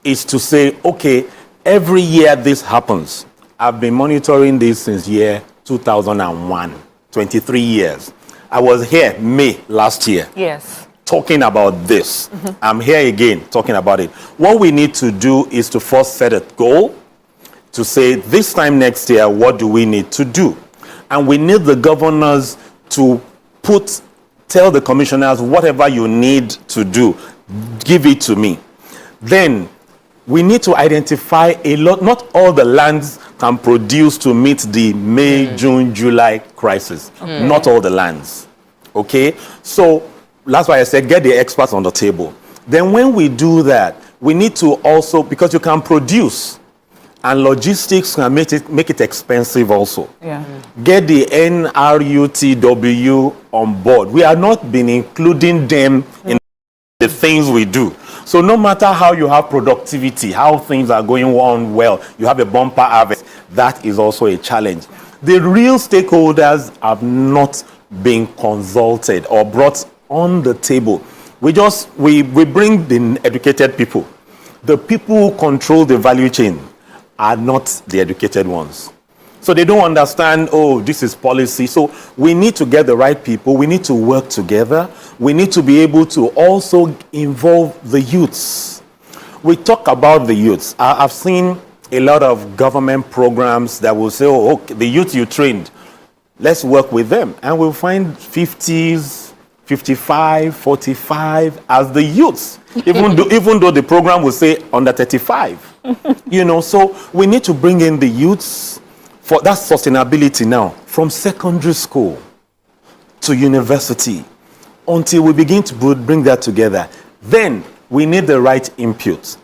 is to say, okay, every year this happens. I've been monitoring this since year 2001, 23 years. I was here May last year. Yes. Talking about this. I'm here again talking about it. What we need to do is to first set a goal to say this time next year, what do we need to do? And we need the governors to tell the commissioners whatever you need to do, give it to me. Then we need to identify a lot, not all the lands can produce to meet the May, June, July crisis. Not all the lands. Okay? So that's why I said get the experts on the table. Then when we do that, we need to also, because you can produce, and logistics can make it expensive also. Get the NRUTW on board. We are not been including them in the things we do. So no matter how you have productivity, how things are going on well, you have a bumper harvest, that is also a challenge. The real stakeholders have not been consulted or brought on the table. We bring the educated people. The people who control the value chain are not the educated ones. So they don't understand, oh, this is policy. So we need to get the right people. We need to work together. We need to be able to also involve the youths. We talk about the youths. I've seen a lot of government programs that will say, oh, okay, the youth you trained, let's work with them. And we'll find 50s, 55, 45 as the youths, even though the program will say under 35. So we need to bring in the youths for that sustainability now, from secondary school to university, until we begin to bring that together. Then we need the right input.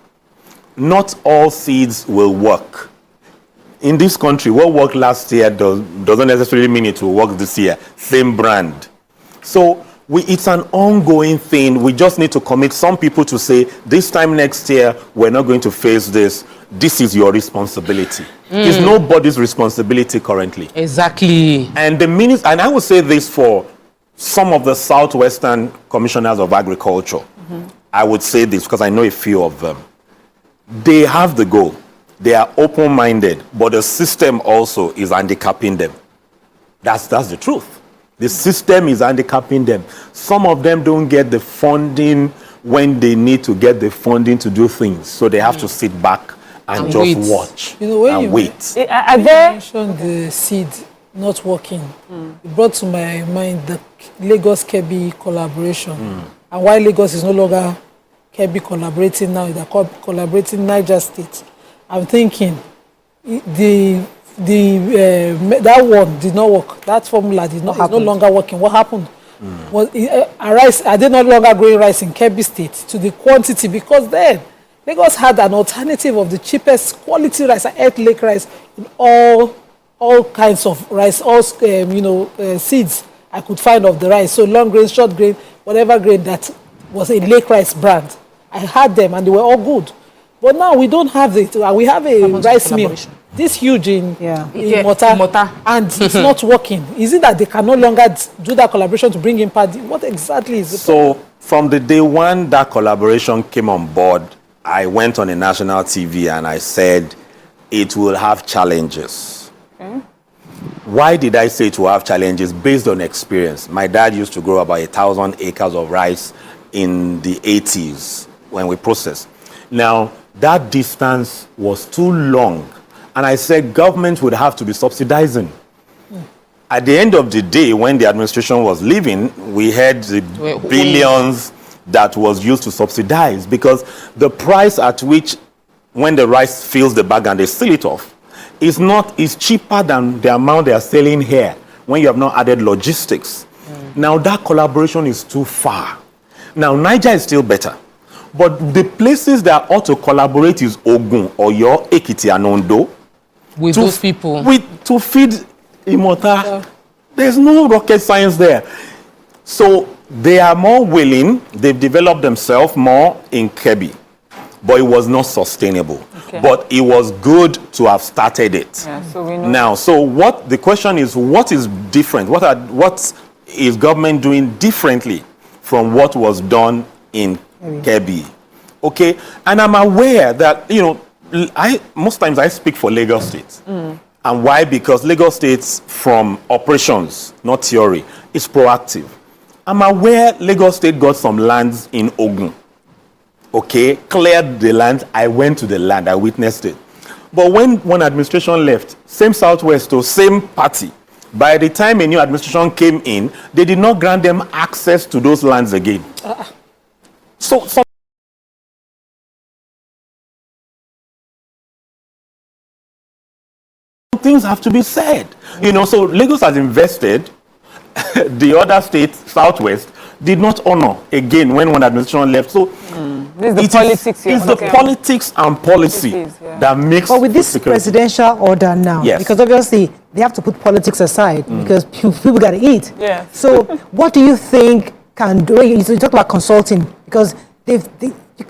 Not all seeds will work. In this country, what worked last year doesn't necessarily mean it will work this year. Same brand. So it's an ongoing thing. We just need to commit some people to say, this time next year, we're not going to face this. This is your responsibility. It's nobody's responsibility currently. Exactly. And and I would say this for some of the Southwestern Commissioners of Agriculture. I would say this because I know a few of them. They have the goal. They are open-minded, but the system also is handicapping them. That's the truth. The system is handicapping them. Some of them don't get the funding when they need to get the funding to do things. So they have to sit back and just wait. watch You know, when you wait. Are there mentioned the seed not working? It brought to my mind the Lagos Kebbi collaboration, and why Lagos is no longer Kebbi collaborating now, they're collaborating Niger State. I'm thinking that one did not work. That formula is no longer working. What happened? Rice, are they no longer growing rice in Kebbi State to the quantity? Because then Lagos had an alternative of the cheapest quality rice, Earth Lake rice, in all kinds of rice, all seeds I could find of the rice. So long grain, short grain, whatever grain that was a Lake rice brand. I had them and they were all good. But now we don't have it. We have a rice mill, this huge in Mota, and it's not working. Is it that they can no longer do that collaboration to bring in party? What exactly is it? So from the day one that collaboration came on board, I went on a national TV and I said it will have challenges. Okay. Why did I say it will have challenges? Based on experience. My dad used to grow about 1,000 acres of rice in the 80s when we processed. Now, that distance was too long. And I said government would have to be subsidizing. At the end of the day, when the administration was leaving, we had the billions that was used to subsidize, because the price at which, when the rice fills the bag and they seal it off, is cheaper than the amount they are selling here when you have not added logistics. Now that collaboration is too far. Now Niger is still better, but the places that ought to collaborate is Ogun, Oyo, Ekiti, and Ondo. With those people. To feed Imota. There's no rocket science there. So they are more willing, they've developed themselves more in Kebbi, but it was not sustainable. Okay. But it was good to have started it. Yeah, so we know. Now, so the question is, what is different? What is government doing differently from what was done in Kebbi? Okay, and I'm aware that, most times I speak for Lagos State. And why? Because Lagos State, from operations, not theory, is proactive. I'm aware Lagos State got some lands in Ogun. Okay, cleared the land. I went to the land. I witnessed it. But when one administration left, same Southwest, same party, by the time a new administration came in, they did not grant them access to those lands again. So things have to be said. So Lagos has invested. The other states, Southwest, did not honor again when one administration left. So this is the politics. It's the politics and policy that makes. But with this presidential order now, because obviously they have to put politics aside because people got to eat. Yeah. So what do you think can do? You talk about consulting, because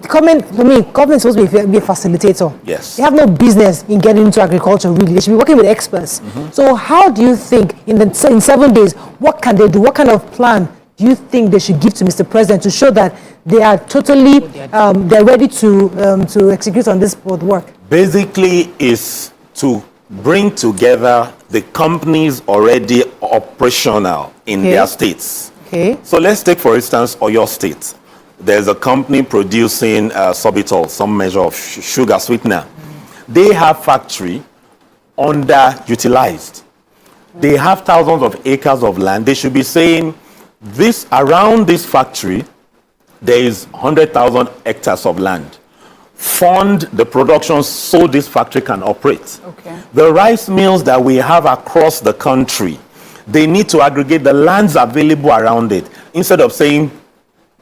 government is supposed to be a facilitator. Yes. They have no business in getting into agriculture, really. They should be working with experts. So how do you think, in 7 days, what can they do? What kind of plan do you think they should give to Mr. President to show that they are totally, they're ready to execute on this work? Basically, is to bring together the companies already operational in their states. Okay. So let's take, for instance, Oyo State. There's a company producing sorbitol, some measure of sugar sweetener. They have factory underutilized. They have thousands of acres of land. They should be saying, around this factory, there is 100,000 hectares of land. Fund the production so this factory can operate. Okay. The rice mills that we have across the country, they need to aggregate the lands available around it, instead of saying,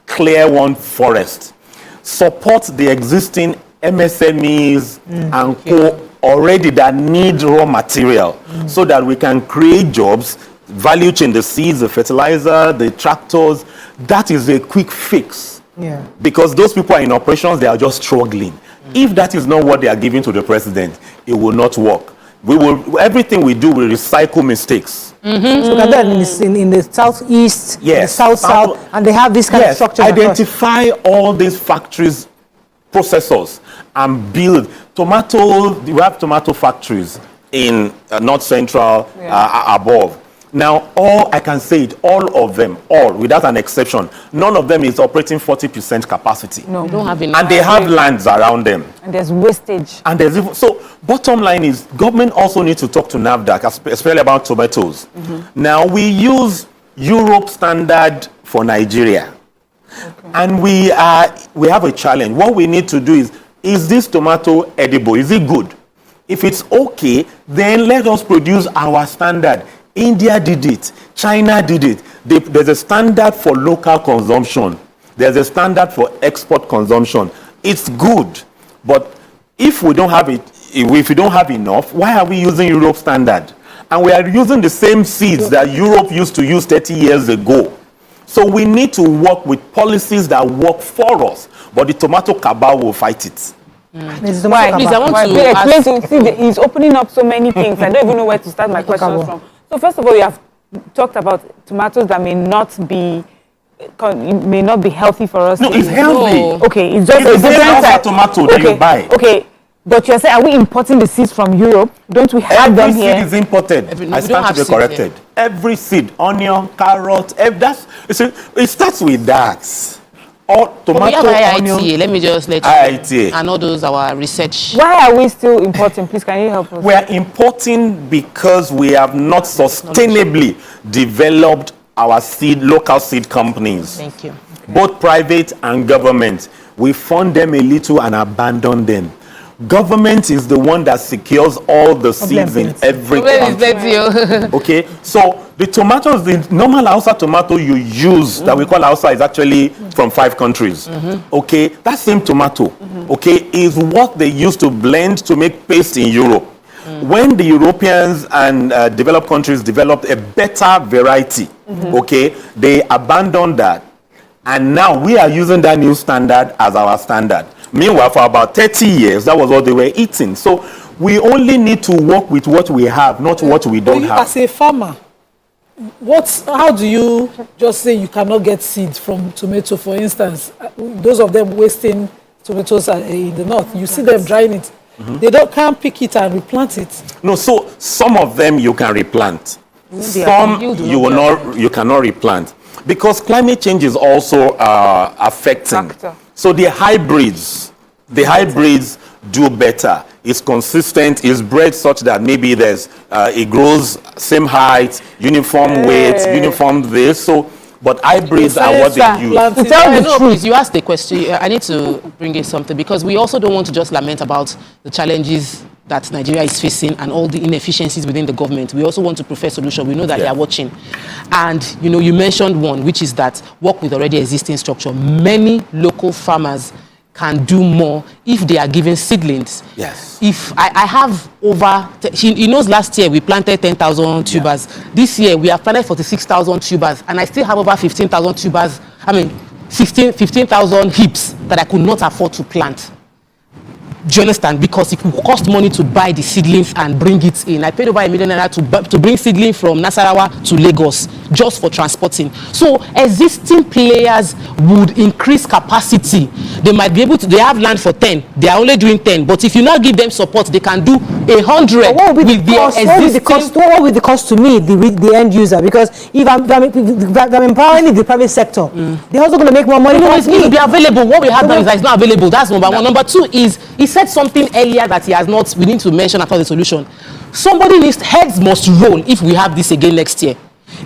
clear one forest. Support the existing MSMEs and co already that need raw material, so that we can create jobs, value chain, the seeds, the fertilizer, the tractors. That is a quick fix. Yeah. Because those people are in operations, they are just struggling. If that is not what they are giving to the president, it will not work. Everything we do will recycle mistakes. So in the southeast, the south, and they have this kind of structure. Identify all these factories, processors, and build tomato. We have tomato factories in North Central above. Now, all I can say it, all of them, all without an exception, none of them is operating 40% capacity. No, don't have enough. And they have lands around them. And there's wastage. And there's even, so bottom line is government also needs to talk to NAFDAC, especially about tomatoes. Now we use Europe standard for Nigeria. And we have a challenge. What we need to do is this tomato edible? Is it good? If it's okay, then let us produce our standard. India did it. China did it. There's a standard for local consumption. There's a standard for export consumption. It's good. But if we don't have it, if we don't have enough, why are we using Europe standard? And we are using the same seeds that Europe used to use 30 years ago. So we need to work with policies that work for us. But the tomato cabal will fight it. Why? Please, I want to see he's opening up so many things. I don't even know where to start my questions from. So first of all, you have talked about tomatoes that may not be healthy for us. No, it's healthy. No. Okay, it's just it's a different type. Tomato that you buy. Okay, but you're saying, are we importing the seeds from Europe? Don't we have them here? Every seed is imported. I stand to be corrected. Every seed, onion, carrot, it starts with that. Or tomato, onion. Let me just let you know. And all those our research. Why are we still importing? Please, can you help us? We are importing because we have not sustainably developed our local seed companies. Thank you. Okay. Both private and government. We fund them a little and abandon them. Government is the one that secures all the seeds in every country. Okay, so the tomatoes, the normal Hausa tomato you use that we call Hausa is actually from 5 countries. Okay, that same tomato, okay, is what they used to blend to make paste in Europe. When the Europeans and developed countries developed a better variety, okay, they abandoned that. And now we are using that new standard as our standard. Meanwhile, for about 30 years, that was what they were eating. So we only need to work with what we have, not what we don't have. As a farmer, how do you just say you cannot get seeds from tomato, for instance? Those of them wasting tomatoes in the north, you see them drying it. They can't pick it and replant it. No, so some of them you can replant. Some you cannot replant. Because climate change is also affecting. So the hybrids do better. It's consistent. It's bred such that maybe it grows same height, uniform weight, uniform this. So, but hybrids are what they use. To tell the truth, you asked the question. I need to bring in something because we also don't want to just lament about the challenges that Nigeria is facing and all the inefficiencies within the government. We also want to prefer solution. We know that they are watching. And, you mentioned one, which is that work with already existing structure. Many local farmers can do more if they are given seedlings. Yes. If I have over, he knows last year we planted 10,000 tubers. This year we have planted 46,000 tubers. And I still have over 15,000 tubers, 15,000 hips that I could not afford to plant. Do you understand? Because it will cost money to buy the seedlings and bring it in. I paid over $1 million to bring seedlings from Nasarawa to Lagos just for transporting. So existing players would increase capacity. They might be able to, they have land for 10. They are only doing 10. But if you now give them support, they can do 100 with their existing. What will the cost to me, the end user? Because if I'm empowering the private sector, they're also going to make more money. No, it's going to be available. What we have now is that it's not available. That's number one. Number two is, he said something earlier that he has not, we need to mention after the solution. Heads must roll if we have this again next year.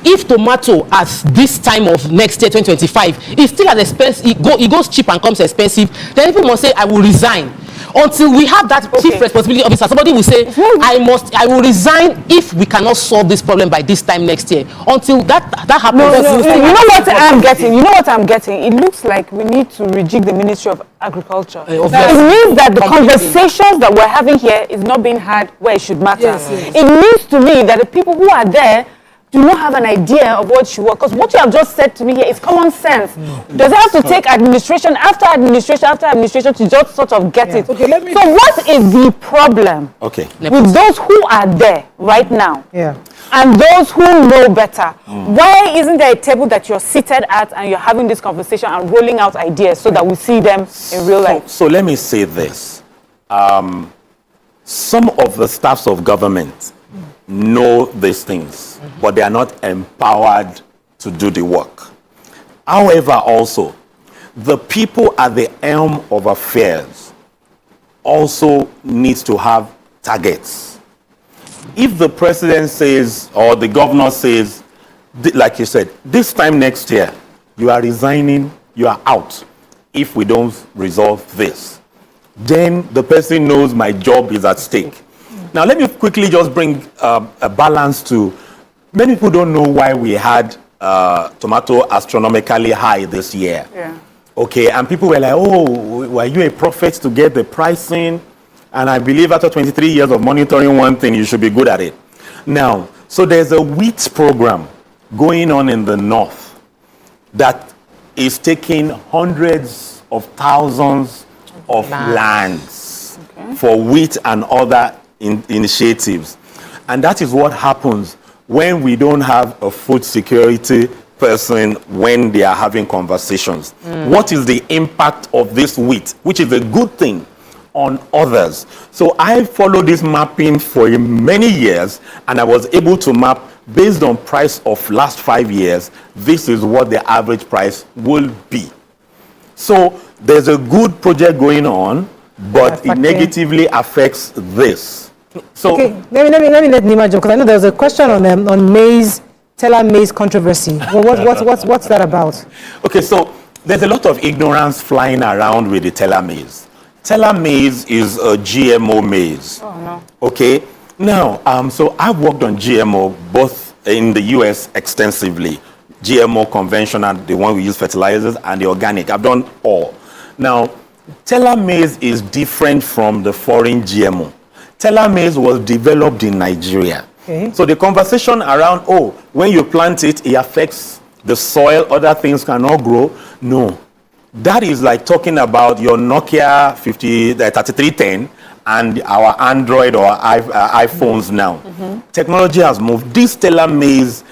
If tomato at this time of next year, 2025, is still as expensive, it goes cheap and comes expensive, then people must say, I will resign. Until we have that chief responsibility officer, somebody will say, I will resign if we cannot solve this problem by this time next year. Until that happens. You know what I'm getting? It looks like we need to rejig the Ministry of Agriculture. It means that the conversations that we're having here is not being had where it should matter. Yes. It means to me that the people who are there do not have an idea of what should work. Because what you have just said to me here is common sense. Does it have to take administration after administration to just sort of get it? Okay, so what is the problem with those who are there right now and those who know better? Why isn't there a table that you're seated at and you're having this conversation and rolling out ideas so that we see them in real life? So let me say this. Some of the staffs of government know these things, but they are not empowered to do the work. However, also, the people at the helm of affairs also needs to have targets. If the president says, or the governor says, like you said, this time next year, you are resigning, you are out, if we don't resolve this, then the person knows my job is at stake. Now, let me quickly just bring a balance to, many people don't know why we had tomato astronomically high this year. Yeah. Okay, and people were like, oh, were you a prophet to get the pricing? And I believe after 23 years of monitoring one thing, you should be good at it. Now, so there's a wheat program going on in the north that is taking hundreds of thousands of lands for wheat and other initiatives. And that is what happens when we don't have a food security person when they are having conversations. What is the impact of this wheat, which is a good thing, on others? So I followed this mapping for many years, and I was able to map based on price of last 5 years. This is what the average price will be. So there's a good project going on, but it negatively affects this. So okay, let me let Nima jump, because I know there was a question on maize, teller maize controversy. Well, what's that about? Okay, so there's a lot of ignorance flying around with the teller maize. Teller maize is a GMO maize. Oh no. Okay. Now, so I've worked on GMO both in the US extensively. GMO conventional, the one we use fertilizers, and the organic. I've done all. Now, teller maize is different from the foreign GMO. Teller maize was developed in Nigeria. Okay. So the conversation around, oh, when you plant it, it affects the soil, other things cannot grow. No. That is like talking about your Nokia 3310 and our Android or iPhones now. Technology has moved. This teller maize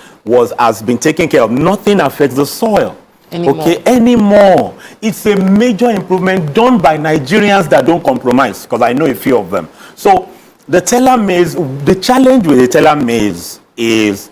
has been taken care of. Nothing affects the soil. Anymore. It's a major improvement done by Nigerians that don't compromise, because I know a few of them. So the teller maize, the challenge with the teller maize is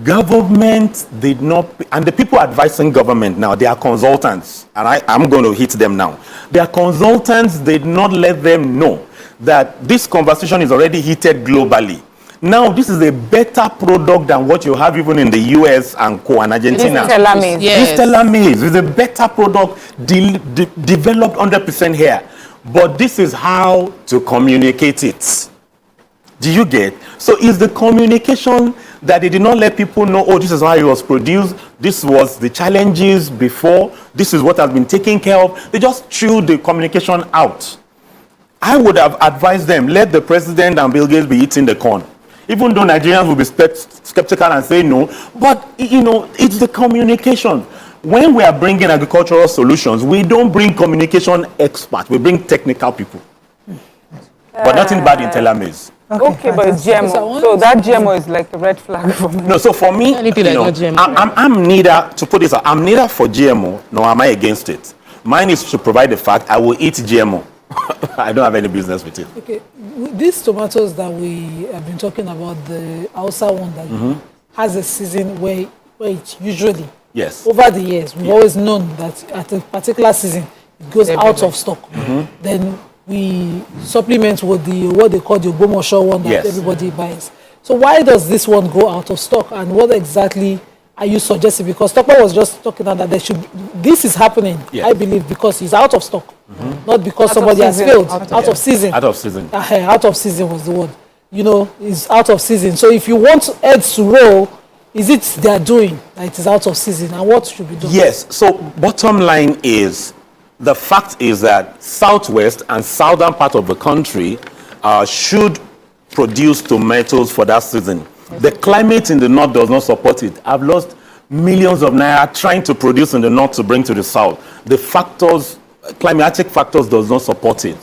government did not, and the people advising government now, they are consultants, and I'm going to hit them now. Their consultants did not let them know that this conversation is already heated globally. Now, this is a better product than what you have even in the US and Argentina. This teller maize. Yes. This teller maize is a better product developed 100% here. But this is how to communicate it. Do you get? So it's the communication that they did not let people know, oh, this is how it was produced. This was the challenges before. This is what has been taken care of. They just threw the communication out. I would have advised them, let the president and Bill Gates be eating the corn. Even though Nigerians will be skeptical and say no, but it's the communication. When we are bringing agricultural solutions, we don't bring communication experts, we bring technical people. But nothing bad in teller maize. Okay, but it's GMO. So that GMO is like a red flag for me. No, so for me, I'm neither, to put this out, I'm neither for GMO, nor am I against it. Mine is to provide the fact I will eat GMO. I don't have any business with it. Okay, these tomatoes that we have been talking about, the Hausa one that has a season where it usually, over the years, we've always known that at a particular season, it goes out of stock. Then we supplement with what they call the Ogbomoso one that everybody buys. So why does this one go out of stock, and what exactly are you suggesting? Because Topical was just talking about that this is happening, I believe, because it's out of stock, not because somebody has failed. Out of season. Out of season. Out of season was the word. It's out of season. So if you want heads to roll, is it they're doing that it is out of season, and what should be done? Yes. So bottom line is, the fact is that southwest and southern part of the country should produce tomatoes for that season. The climate in the north does not support it. I've lost millions of naira trying to produce in the north to bring to the south. The factors, climatic factors, does not support it.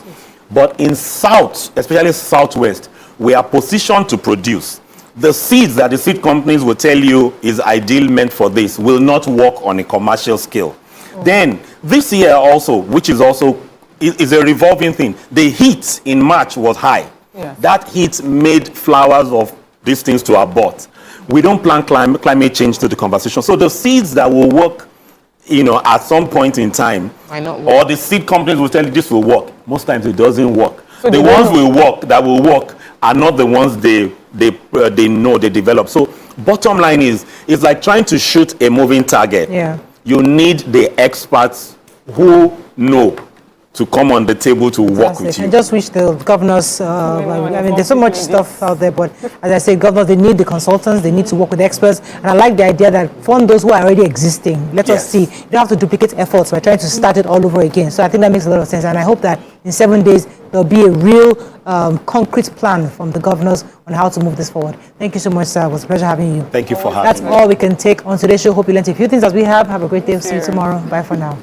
But in south, especially southwest, we are positioned to produce. The seeds that the seed companies will tell you is ideal meant for this will not work on a commercial scale. Then this year also, which is also is a revolving thing, the heat in March was high. That heat made flowers of these things to abort. We don't plan climate change to the conversation. So the seeds that will work, at some point in time, or the seed companies will tell you this will work. Most times it doesn't work. So the ones that will work are not the ones they know, they develop. So bottom line is, it's like trying to shoot a moving target. Yeah. You need the experts who know to come on the table to work with you. I just wish the governors, there's so much stuff out there, but as I say, governors, they need the consultants, they need to work with experts, and I like the idea that fund those who are already existing. Let us see. You don't have to duplicate efforts. We're trying to start it all over again. So I think that makes a lot of sense, and I hope that in 7 days, there'll be a real concrete plan from the governors on how to move this forward. Thank you so much, sir. It was a pleasure having you. Thank you for having me. That's all we can take on today's show. Hope you learned a few things as we have. Have a great day. See you tomorrow. Bye for now.